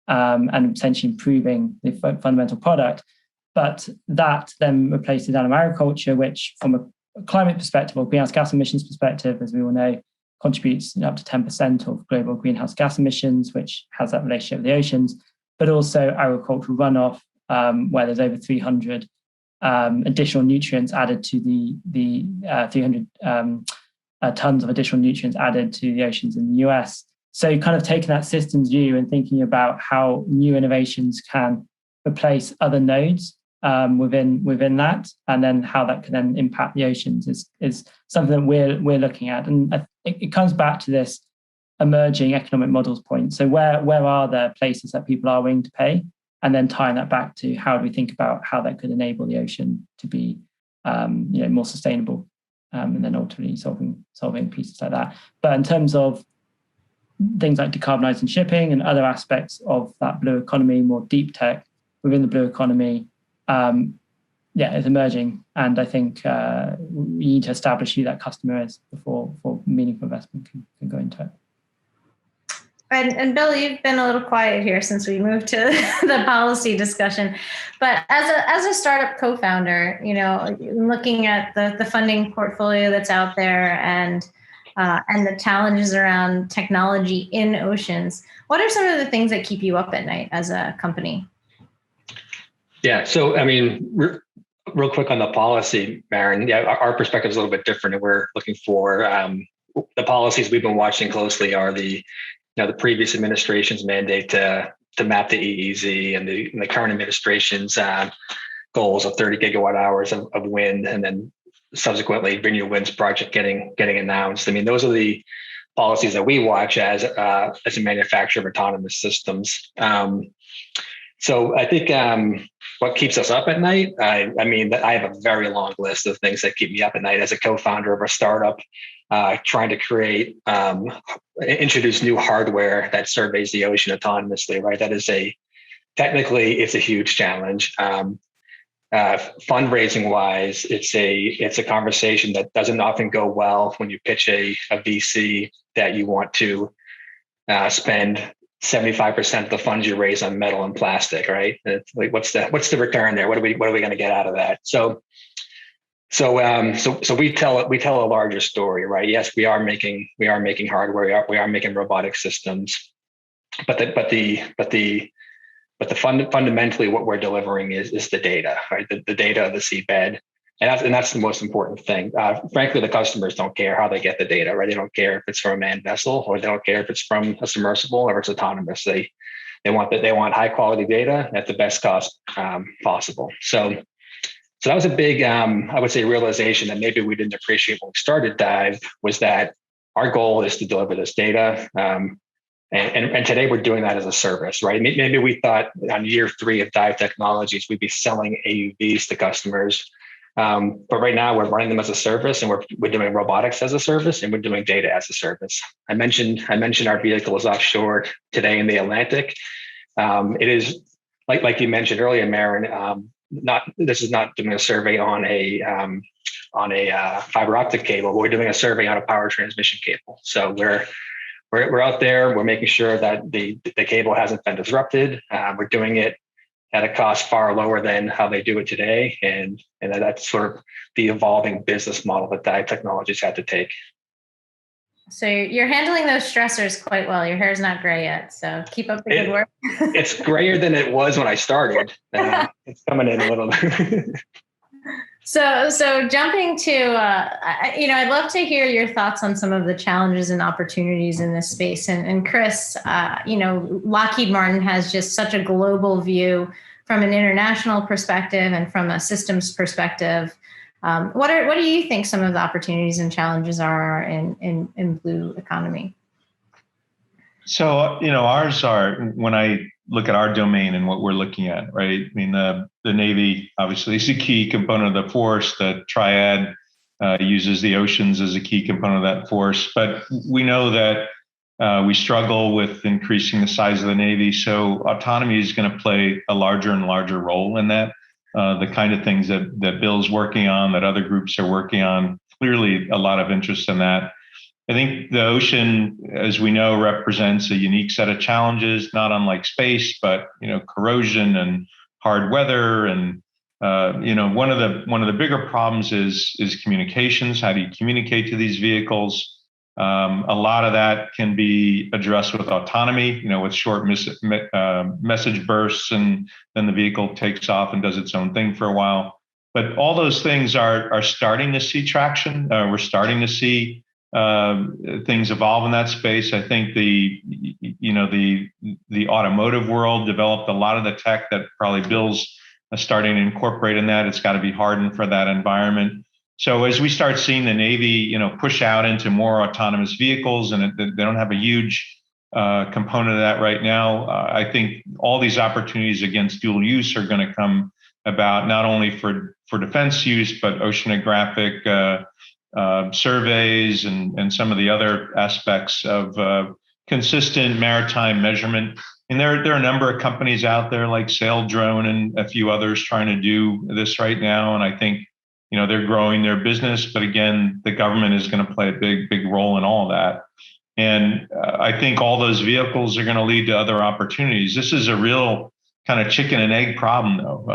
and essentially improving the fundamental product. But that then replaces animal agriculture, which from a climate perspective or greenhouse gas emissions perspective, as we all know, contributes up to 10% of global greenhouse gas emissions, which has that relationship with the oceans, but also agricultural runoff, where there's over 300 additional nutrients added to the 300 tons of additional nutrients added to the oceans in the US. So kind of taking that systems view and thinking about how new innovations can replace other nodes within that, and then how that can then impact the oceans is something that we're looking at. And it comes back to this emerging economic models point. So where are there places that people are willing to pay? And then tying that back to how do we think about how that could enable the ocean to be more sustainable, and then ultimately solving pieces like that. But in terms of things like decarbonizing shipping and other aspects of that blue economy, more deep tech, within the blue economy, is emerging. And I think we need to establish who that customer is before meaningful investment can go into it. And Bill, you've been a little quiet here since we moved to the policy discussion. But as a startup co-founder, looking at the funding portfolio that's out there and the challenges around technology in oceans, what are some of the things that keep you up at night as a company? Yeah, so I mean, real quick on the policy, Maren. Yeah, our perspective is a little bit different, and we're looking for the policies we've been watching closely are the previous administration's mandate to map the EEZ and the current administration's goals of 30 gigawatt hours of wind, and then subsequently Vineyard Wind's project getting announced. I mean, those are the policies that we watch as a manufacturer of autonomous systems. So I think what keeps us up at night, I have a very long list of things that keep me up at night as a co-founder of a startup, trying to introduce new hardware that surveys the ocean autonomously, right? That is technically it's a huge challenge. Fundraising wise, it's a conversation that doesn't often go well when you pitch a VC that you want to spend 75% of the funds you raise on metal and plastic, right? It's like, what's the return there? What are we going to get out of that? So we tell a larger story, right? Yes, we are making hardware, we are making robotic systems, but fundamentally what we're delivering is the data, right? The data of the seabed. And that's the most important thing. Frankly, the customers don't care how they get the data, right? They don't care if it's from a manned vessel, or they don't care if it's from a submersible or it's autonomous. They want high quality data at the best cost possible. So that was a big, I would say, realization that maybe we didn't appreciate when we started Dive, was that our goal is to deliver this data. And today we're doing that as a service, right? Maybe we thought on year 3 of Dive Technologies, we'd be selling AUVs to customers. But right now we're running them as a service, and we're doing robotics as a service, and we're doing data as a service. I mentioned our vehicle is offshore today in the Atlantic. It is like you mentioned earlier, Maren. This is not doing a survey on a fiber optic cable. We're doing a survey on a power transmission cable. So we're out there. We're making sure that the cable hasn't been disrupted. We're doing it at a cost far lower than how they do it today. And that's sort of the evolving business model that Dive Technologies had to take. So you're handling those stressors quite well. Your hair's not gray yet, so keep up the good work. It's grayer than it was when I started. It's coming in a little bit. So jumping to, I'd love to hear your thoughts on some of the challenges and opportunities in this space. And Chris, Lockheed Martin has just such a global view from an international perspective and from a systems perspective. What do you think some of the opportunities and challenges are in blue economy? So, ours are, when I look at our domain and what we're looking at, right? I mean, the Navy obviously is a key component of the force. The triad uses the oceans as a key component of that force. But we know that we struggle with increasing the size of the Navy. So autonomy is going to play a larger and larger role in that. The kind of things that Bill's working on, that other groups are working on, clearly a lot of interest in that. I think the ocean, as we know, represents a unique set of challenges, not unlike space, but corrosion and hard weather, and one of the bigger problems is communications. How do you communicate to these vehicles? A lot of that can be addressed with autonomy, with short message bursts, and then the vehicle takes off and does its own thing for a while. But all those things are starting to see traction. We're starting to see things evolve in that space. I think the automotive world developed a lot of the tech that probably Bill's starting to incorporate in that. It's got to be hardened for that environment. So as we start seeing the Navy, push out into more autonomous vehicles, and they don't have a huge component of that right now, I think all these opportunities against dual use are going to come about, not only for defense use, but oceanographic surveys and some of the other aspects of consistent maritime measurement And there are a number of companies out there like Sail Drone and a few others trying to do this right now. And I think, they're growing their business, but again, the government is going to play a big role in all of that. And I think all those vehicles are going to lead to other opportunities. This is a real kind of chicken and egg problem, though,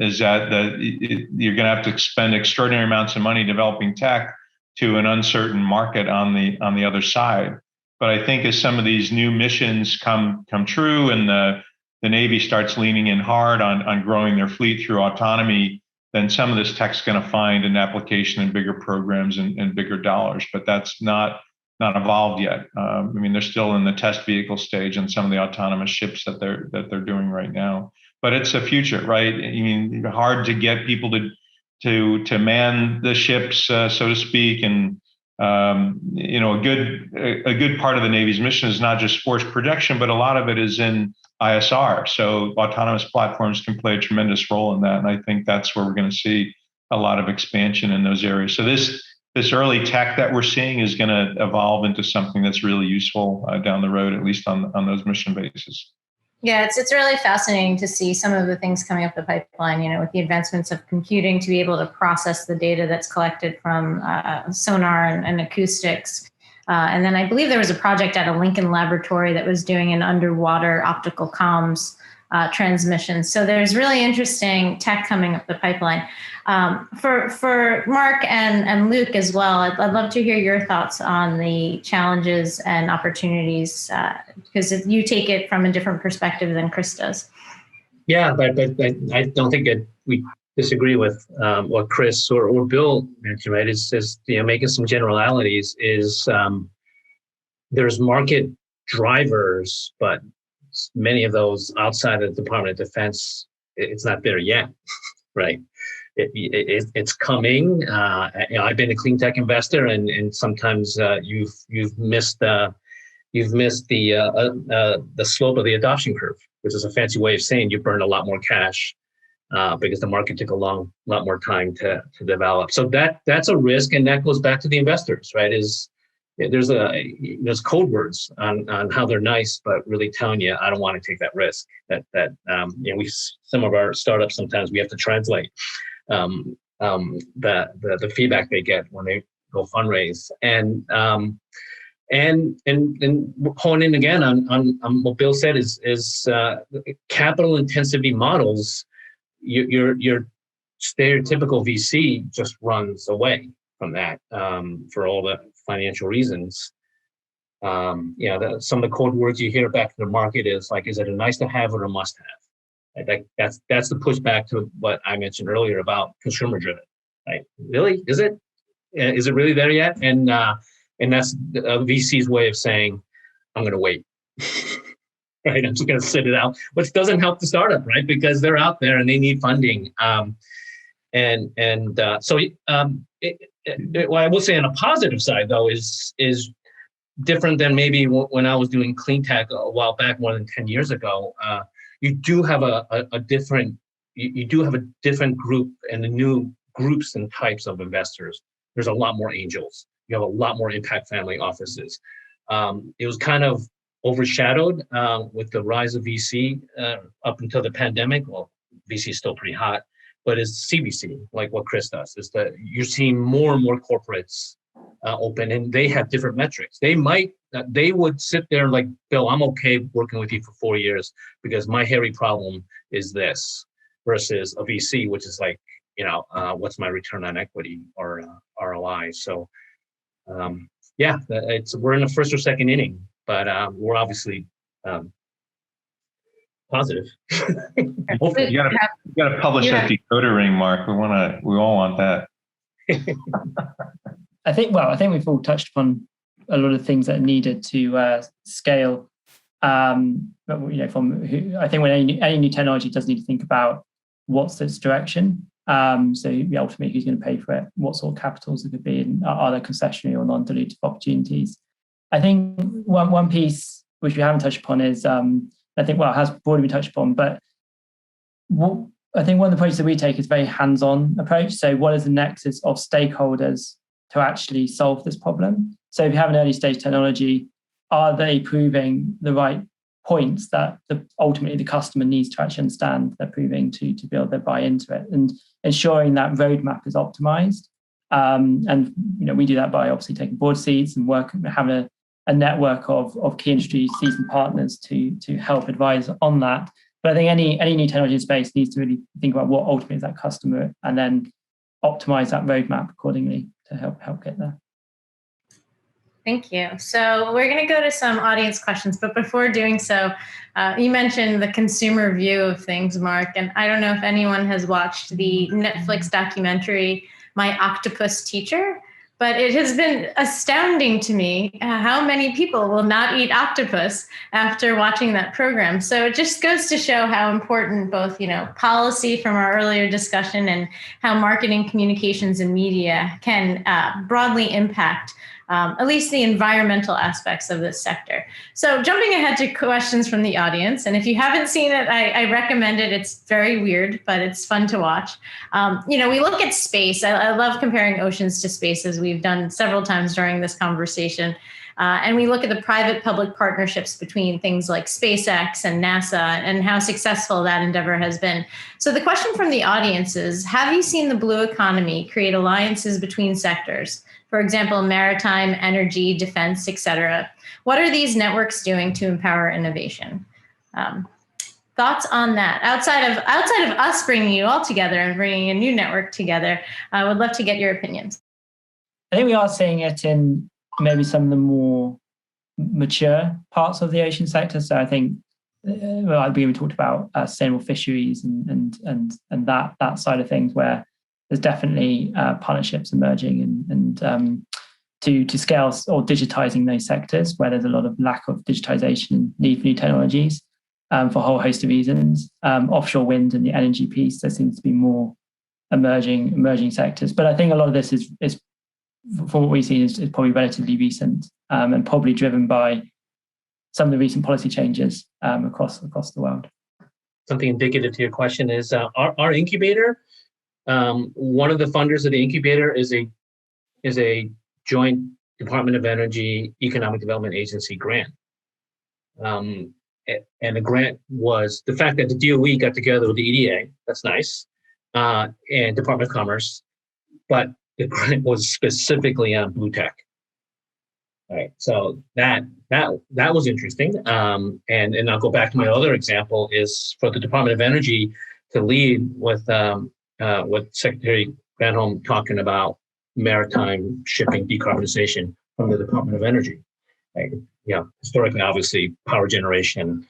is that you're going to have to spend extraordinary amounts of money developing tech to an uncertain market on the other side. But I think as some of these new missions come true and the Navy starts leaning in hard on growing their fleet through autonomy, then some of this tech's going to find an application in bigger programs and bigger dollars. But that's not evolved yet. They're still in the test vehicle stage on some of the autonomous ships that they're doing right now. But it's the future, right? Hard to get people to man the ships, so to speak, and a good part of the Navy's mission is not just force projection, but a lot of it is in ISR. So autonomous platforms can play a tremendous role in that, and I think that's where we're going to see a lot of expansion in those areas. So this early tech that we're seeing is going to evolve into something that's really useful down the road, at least on those mission bases. Yeah, it's really fascinating to see some of the things coming up the pipeline, with the advancements of computing to be able to process the data that's collected from sonar and acoustics. And then I believe there was a project at a Lincoln laboratory that was doing an underwater optical comms transmission. So there's really interesting tech coming up the pipeline. For Mark and Luke as well, I'd love to hear your thoughts on the challenges and opportunities, because you take it from a different perspective than Chris does. Yeah, but I don't think we disagree with what Chris or Bill mentioned, right? Is making some generalities is there's market drivers, but many of those outside of the Department of Defense, it's not there yet, right? It's coming. I've been a clean tech investor, and sometimes you've missed the slope of the adoption curve, which is a fancy way of saying you burned a lot more cash because the market took a lot more time to develop. So that's a risk, and that goes back to the investors, right? There's code words on how they're nice, but really telling you I don't want to take that risk. Some of our startups sometimes we have to translate the feedback they get when they go fundraise, and hone in again on what Bill said is capital intensity models. Your stereotypical VC just runs away from that for all the financial reasons. Some of the code words you hear back in the market is it a nice to have or a must have? That's the pushback to what I mentioned earlier about consumer driven. Right? Really? Is it really there yet? And that's VC's way of saying, I'm going to wait. Right? I'm just going to sit it out, which doesn't help the startup, right? Because they're out there and they need funding. So what I will say on a positive side, though, is different than maybe when I was doing clean tech a while back, more than 10 years ago. You do have a different group and the new groups and types of investors. There's a lot more angels. You have a lot more impact family offices. It was kind of overshadowed with the rise of VC up until the pandemic. Well, VC is still pretty hot, but it's CVC, like what Chris does, is that you're seeing more and more corporates open, and they have different metrics. They would sit there like, Bill, I'm okay working with you for 4 years because my hairy problem is this, versus a VC, which is like, what's my return on equity or ROI? So, we're in the first or second inning, but we're obviously positive. You gotta publish that decoder ring, Mark. We all want that. I think we've all touched upon a lot of things that are needed to scale. I think when any new technology does need to think about what's its direction. So ultimately, who's going to pay for it? What sort of capitals it could be? And are there concessionary or non-dilutive opportunities? I think one piece which we haven't touched upon is, has broadly been touched upon, but I think one of the approaches that we take is a very hands-on approach. So what is the nexus of stakeholders to actually solve this problem? So if you have an early stage technology, are they proving the right points that ultimately the customer needs to actually understand they're proving to build their buy into it, and ensuring that roadmap is optimized. And we do that by obviously taking board seats and having a network of key industry seasoned partners to help advise on that. But I think any new technology space needs to really think about what ultimately is that customer, and then optimize that roadmap accordingly to help get there. Thank you. So we're going to go to some audience questions, but before doing so, you mentioned the consumer view of things, Mark, and I don't know if anyone has watched the Netflix documentary, My Octopus Teacher, but it has been astounding to me how many people will not eat octopus after watching that program. So it just goes to show how important both, policy from our earlier discussion and how marketing, communications, and media can broadly impact at least the environmental aspects of this sector. So jumping ahead to questions from the audience, and if you haven't seen it, I recommend it. It's very weird, but it's fun to watch. We look at space. I love comparing oceans to space, as we've done several times during this conversation. And we look at the private-public partnerships between things like SpaceX and NASA and how successful that endeavor has been. So the question from the audience is, have you seen the blue economy create alliances between sectors? For example, maritime, energy, defense, et cetera. What are these networks doing to empower innovation? Thoughts on that? Outside of us bringing you all together and bringing a new network together, I would love to get your opinions. I think we are seeing it in maybe some of the more mature parts of the ocean sector. So I think we talked about sustainable fisheries and that side of things, where there's definitely partnerships emerging and to scale or digitizing those sectors where there's a lot of lack of digitization and need for new technologies for a whole host of reasons. Offshore wind and the energy piece, there seems to be more emerging sectors. But I think a lot of this is from what we've seen, is probably relatively recent and probably driven by some of the recent policy changes across the world. Something indicative to your question is our incubator. One of the funders of the incubator is a joint Department of Energy Economic Development Agency grant. And the grant was the fact that the DOE got together with the EDA. That's nice, and Department of Commerce, but the grant was specifically on blue tech. All right, so that was interesting. And I'll go back to my other example is for the Department of Energy to lead with Secretary Granholm talking about maritime shipping decarbonization from the Department of Energy. Right? Historically, obviously, power generation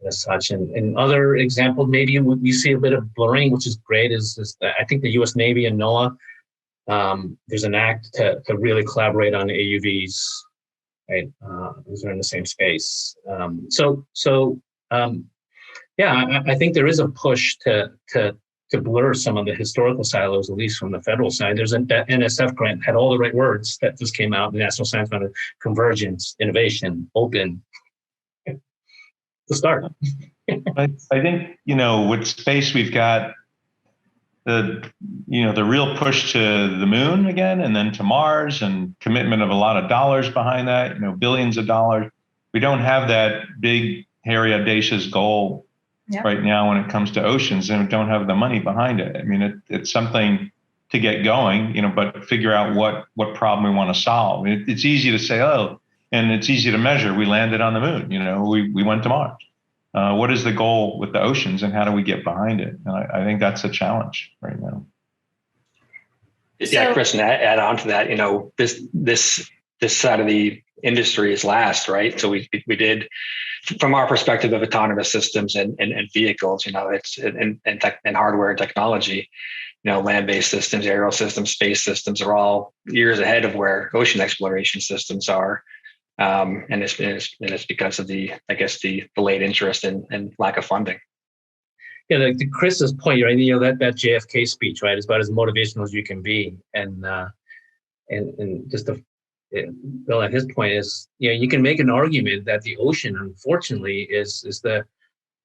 as such. And other examples, maybe we see a bit of blurring, which is great, is I think the U.S. Navy and NOAA, there's an act to really collaborate on AUVs, right? Those are in the same space. I think there is a push to blur some of the historical silos, at least from the federal side. There's that NSF grant had all the right words that just came out, the National Science Foundation: convergence, innovation, open. To start. I think, with space, we've got the real push to the moon again, and then to Mars, and commitment of a lot of dollars behind that, billions of dollars. We don't have that big, hairy, audacious goal right now when it comes to oceans, and we don't have the money behind it. I mean, it's something to get going, but figure out what problem we want to solve. It's easy to say, and it's easy to measure. We landed on the moon, we went to Mars. What is the goal with the oceans, and how do we get behind it? And I think that's a challenge right now. Yeah, Chris, and add on to that, this side of the industry is last, right? So we did, from our perspective of autonomous systems and vehicles, it's and hardware and technology, land-based systems, aerial systems, space systems are all years ahead of where ocean exploration systems are. And it's because of the late interest and lack of funding. Yeah, to Chris's point, right? That JFK speech, right, is about as motivational as you can be, and just Bill, at his point is, you can make an argument that the ocean, unfortunately, is the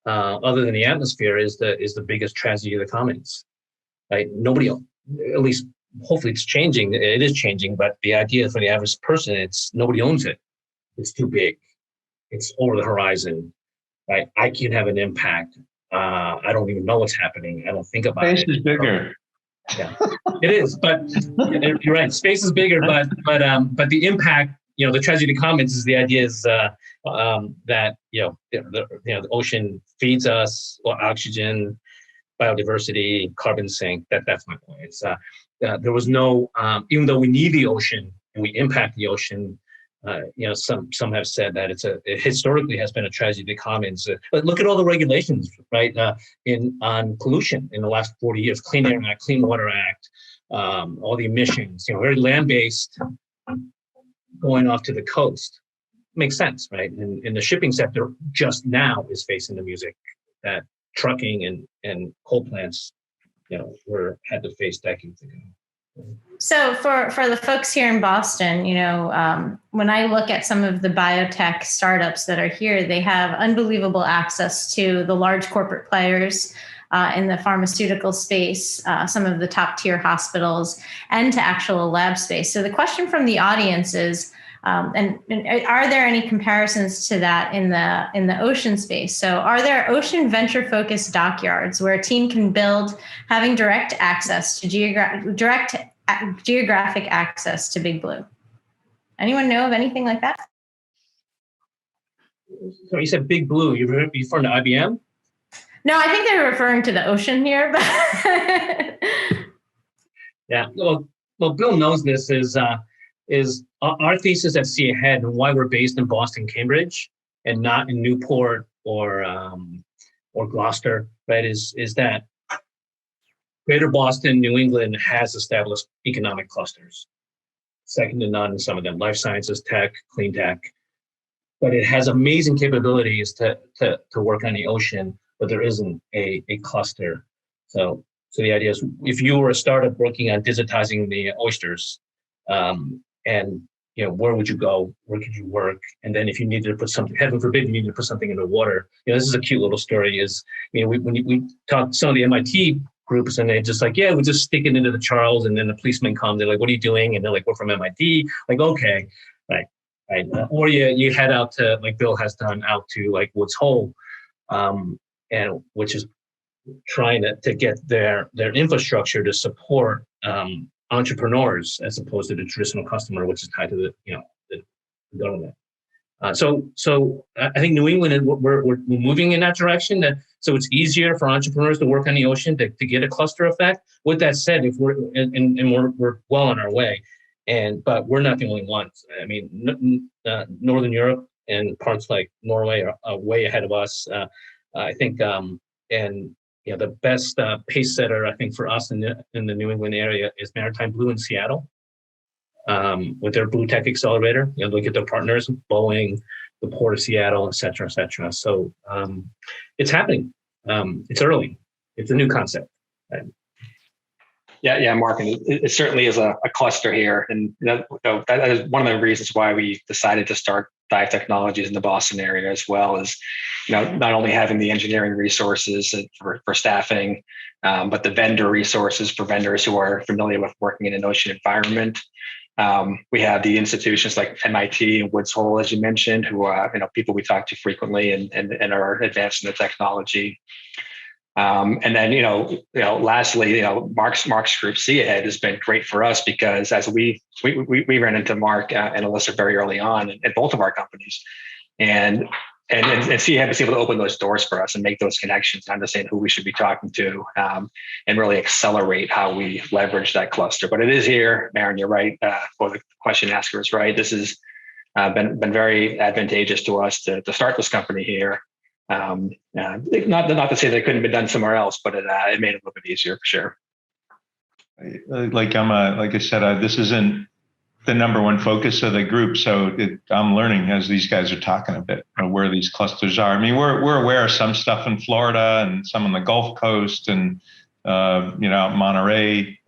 other than the atmosphere, is the biggest tragedy of the commons. Right? Nobody, at least hopefully, it's changing. It is changing, but the idea for the average person, it's nobody owns it. It's too big. it's over the horizon, right? I can have an impact. I don't even know what's happening. I don't think about it. Space is bigger. Yeah, it is. But you're right. Space is bigger, but the impact, the tragedy commons is the idea is that the ocean feeds us oxygen, biodiversity, carbon sink. That's my point. It's there was no even though we need the ocean and we impact the ocean. Some have said that it historically has been a tragedy commons. But look at all the regulations, right? On pollution in the last 40 years, Clean Air Act, Clean Water Act, all the emissions, very land-based, going off to the coast. Makes sense, right? And the shipping sector just now is facing the music that trucking and coal plants, had to face decades ago. So for the folks here in Boston, when I look at some of the biotech startups that are here, they have unbelievable access to the large corporate players in the pharmaceutical space, some of the top tier hospitals, and to actual lab space. So the question from the audience is, and are there any comparisons to that in the ocean space? So are there ocean venture focused dockyards where a team can build having direct access to geographic access to Big Blue? Anyone know of anything like that? So you said Big Blue, you're referring to IBM? No, I think they're referring to the ocean here. But yeah, well, Bill knows this is our thesis at See Ahead and why we're based in Boston, Cambridge, and not in Newport or Gloucester, right? Is that Greater Boston, New England has established economic clusters, second to none in some of them, life sciences, tech, clean tech, but it has amazing capabilities to work on the ocean, but there isn't a cluster. So the idea is if you were a startup working on digitizing the oysters, and where would you go? Where could you work? And then if you needed to put something, heaven forbid, you needed to put something in the water. This is a cute little story. When we talk to some of the MIT groups, and they're just like, yeah, we just stick it into the Charles, and then the policemen come. They're like, what are you doing? And they're like, we're from MIT. Like, okay, right. Or you head out to, like Bill has done, out to like Woods Hole, and which is trying to get their infrastructure to support entrepreneurs as opposed to the traditional customer, which is tied to the government. So I think New England, we're moving in that direction. So it's easier for entrepreneurs to work on the ocean to get a cluster effect. With that said, if we're well on our way, but we're not the only ones. I mean, Northern Europe and parts like Norway are way ahead of us. I think, the best pace setter, I think, for us in the New England area is Maritime Blue in Seattle, with their Blue Tech Accelerator. Look at their partners, Boeing, the Port of Seattle, et cetera, et cetera. So it's happening. It's early. It's a new concept. Right? Yeah, Mark, and it certainly is a cluster here, and that is one of the reasons why we decided to start Dive Technologies in the Boston area as well. Is not only having the engineering resources for staffing, but the vendor resources for vendors who are familiar with working in an ocean environment. We have the institutions like MIT and Woods Hole, as you mentioned, who are people we talk to frequently and are advancing the technology. And then, lastly, Mark's group, See Ahead, has been great for us because as we ran into Mark and Alyssa very early on at both of our companies, and See Ahead was able to open those doors for us and make those connections, understand who we should be talking to, and really accelerate how we leverage that cluster. But it is here, Maren, you're right, or the question asker is right. This has been very advantageous to us to start this company here. Not to say that it couldn't be done somewhere else, but it made it a little bit easier for sure. Like I said, this isn't the number one focus of the group, so I'm learning as these guys are talking a bit where these clusters are. I mean, we're aware of some stuff in Florida and some on the Gulf Coast, and out Monterey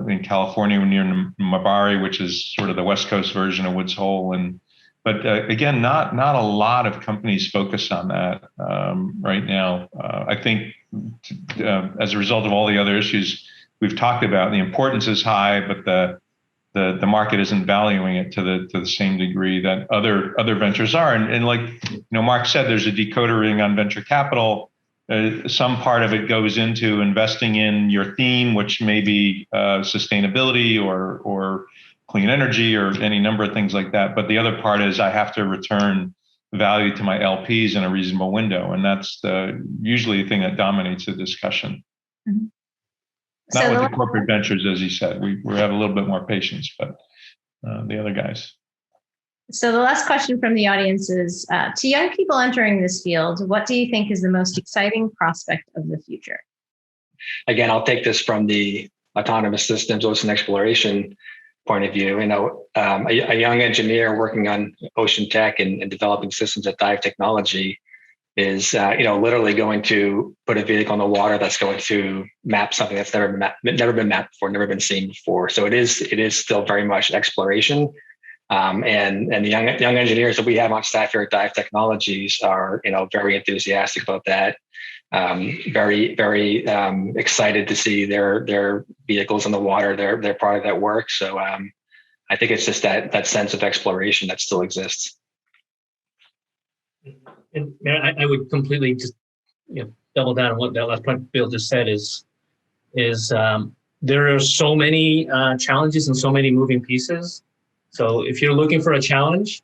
in California near Mabari, which is sort of the West Coast version of Woods Hole, But again, not a lot of companies focus on that right now. I think as a result of all the other issues we've talked about, the importance is high, but the market isn't valuing it to the same degree that other ventures are. And like Mark said, there's a decoder ring on venture capital. Some part of it goes into investing in your theme, which may be sustainability or clean energy or any number of things like that. But the other part is I have to return value to my LPs in a reasonable window, and that's usually the thing that dominates the discussion. Mm-hmm. Not with the corporate ventures, as you said. We have a little bit more patience, but the other guys. So the last question from the audience is, to young people entering this field, what do you think is the most exciting prospect of the future? Again, I'll take this from the autonomous systems, ocean exploration point of view. A young engineer working on ocean tech and developing systems at Dive Technology is, literally going to put a vehicle in the water that's going to map something that's never been mapped before, never been seen before. So it is still very much exploration. And the young engineers that we have on staff here at Dive Technologies are, very enthusiastic about that. Very, very excited to see their vehicles in the water, their product at work. So I think it's just that sense of exploration that still exists. And I would completely just double down on what that last point Bill just said is there are so many challenges and so many moving pieces. So if you're looking for a challenge,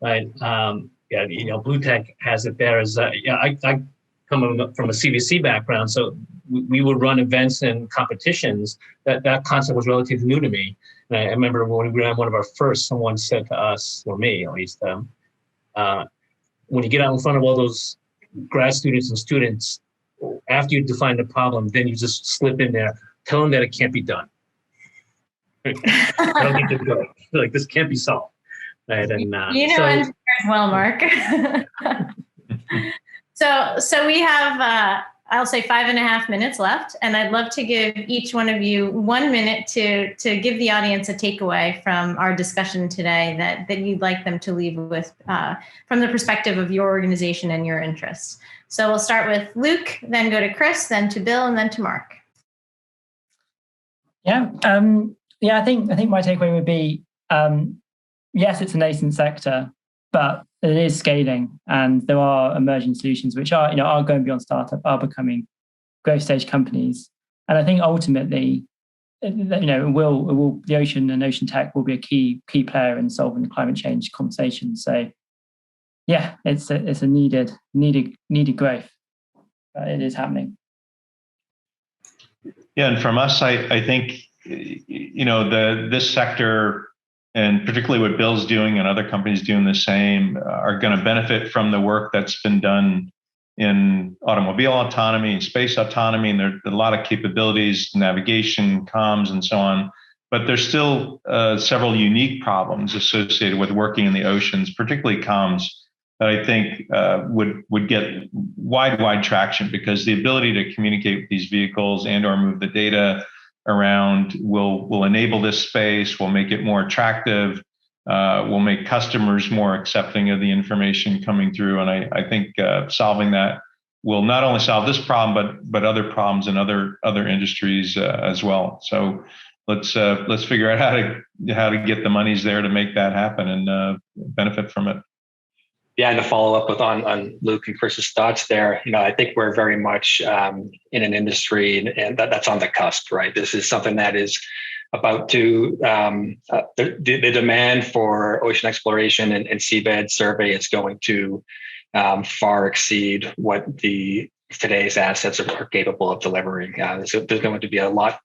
right? Blue Tech has it there as I come from a CVC background, so we would run events and competitions. That concept was relatively new to me. And I remember when we ran one of our first, someone said to us, or me at least, when you get out in front of all those grad students and students, after you define the problem, then you just slip in there, tell them that it can't be done. I don't need to go. Like, this can't be solved. Right? And engineers well, Mark. So we have, I'll say 5.5 minutes left, and I'd love to give each one of you 1 minute to give the audience a takeaway from our discussion today that you'd like them to leave with from the perspective of your organization and your interests. So we'll start with Luke, then go to Chris, then to Bill, and then to Mark. Yeah, I think my takeaway would be, yes, it's a nascent sector, but it is scaling, and there are emerging solutions which are going beyond startup, are becoming growth stage companies. And I think ultimately, the ocean and ocean tech will be a key player in solving the climate change conversation. So, yeah, it's a needed growth. It is happening. Yeah, and from us, I think this sector, and particularly what Bill's doing and other companies doing the same, are going to benefit from the work that's been done in automobile autonomy and space autonomy. And there are a lot of capabilities, navigation, comms, and so on. But there's still several unique problems associated with working in the oceans, particularly comms, that I think would get wide traction, because the ability to communicate with these vehicles and or move the data around will enable this space, will make it more attractive, will make customers more accepting of the information coming through. And I think solving that will not only solve this problem, but other problems in other industries as well. So let's figure out how to get the monies there to make that happen and benefit from it. Yeah, and to follow up on Luke and Chris's thoughts there, I think we're very much in an industry and that's on the cusp, right? This is something that is about to, the demand for ocean exploration and seabed survey is going to far exceed what today's assets are capable of delivering. So there's going to be a lot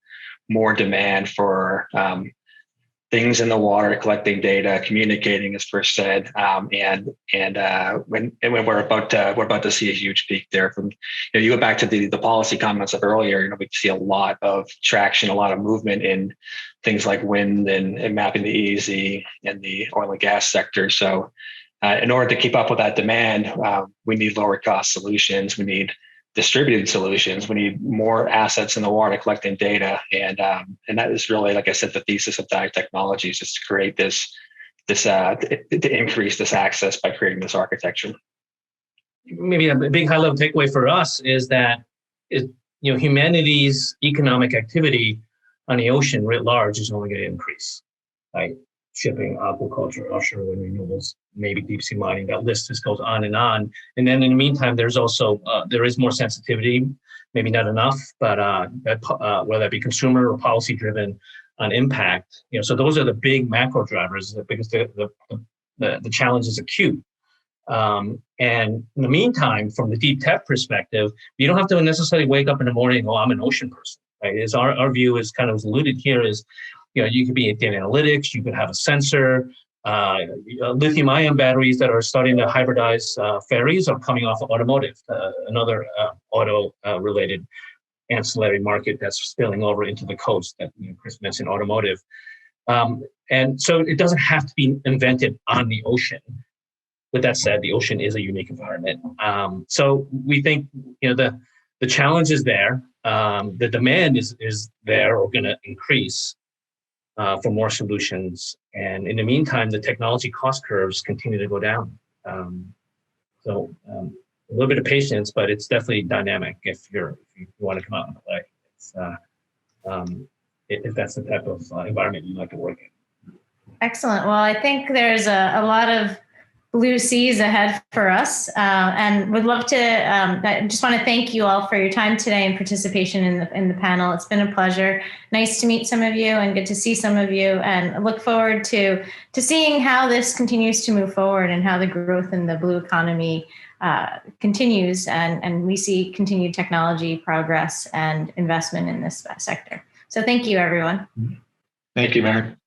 more demand for things in the water, collecting data, communicating, as Chris said, and when we're about to see a huge peak there. From you go back to the policy comments of earlier, we see a lot of traction, a lot of movement in things like wind and mapping the EEZ and the oil and gas sector. So, in order to keep up with that demand, we need lower cost solutions. We need distributed solutions. We need more assets in the water collecting data, and that is really, like I said, the thesis of Dive Technologies is to create to increase this access by creating this architecture. Maybe a big high level takeaway for us is that humanity's economic activity on the ocean writ large is only going to increase. right? Shipping, aquaculture, offshore wind renewables, maybe deep sea mining. That list just goes on. And then in the meantime, there's also, there is more sensitivity, maybe not enough, but whether that be consumer or policy driven on impact, so those are the big macro drivers because the challenge is acute. And in the meantime, from the deep tech perspective, you don't have to necessarily wake up in the morning, oh, I'm an ocean person, right? Is our view is kind of alluded here is, you could be in data analytics, you could have a sensor, lithium-ion batteries that are starting to hybridize ferries are coming off of automotive, another auto-related ancillary market that's spilling over into the coast that Chris mentioned, automotive. And so it doesn't have to be invented on the ocean. With that said, the ocean is a unique environment. So we think the challenge is there. The demand is there or going to increase for more solutions. And in the meantime, the technology cost curves continue to go down. So a little bit of patience, but it's definitely dynamic if you want to come out and play. If that's the type of environment you'd like to work in. Excellent. Well, I think there's a lot of blue seas ahead for us, and would love to. I just want to thank you all for your time today and participation in the panel. It's been a pleasure. Nice to meet some of you and good to see some of you, and I look forward to seeing how this continues to move forward and how the growth in the blue economy continues, and we see continued technology progress and investment in this sector. So thank you, everyone. Thank you, Maren.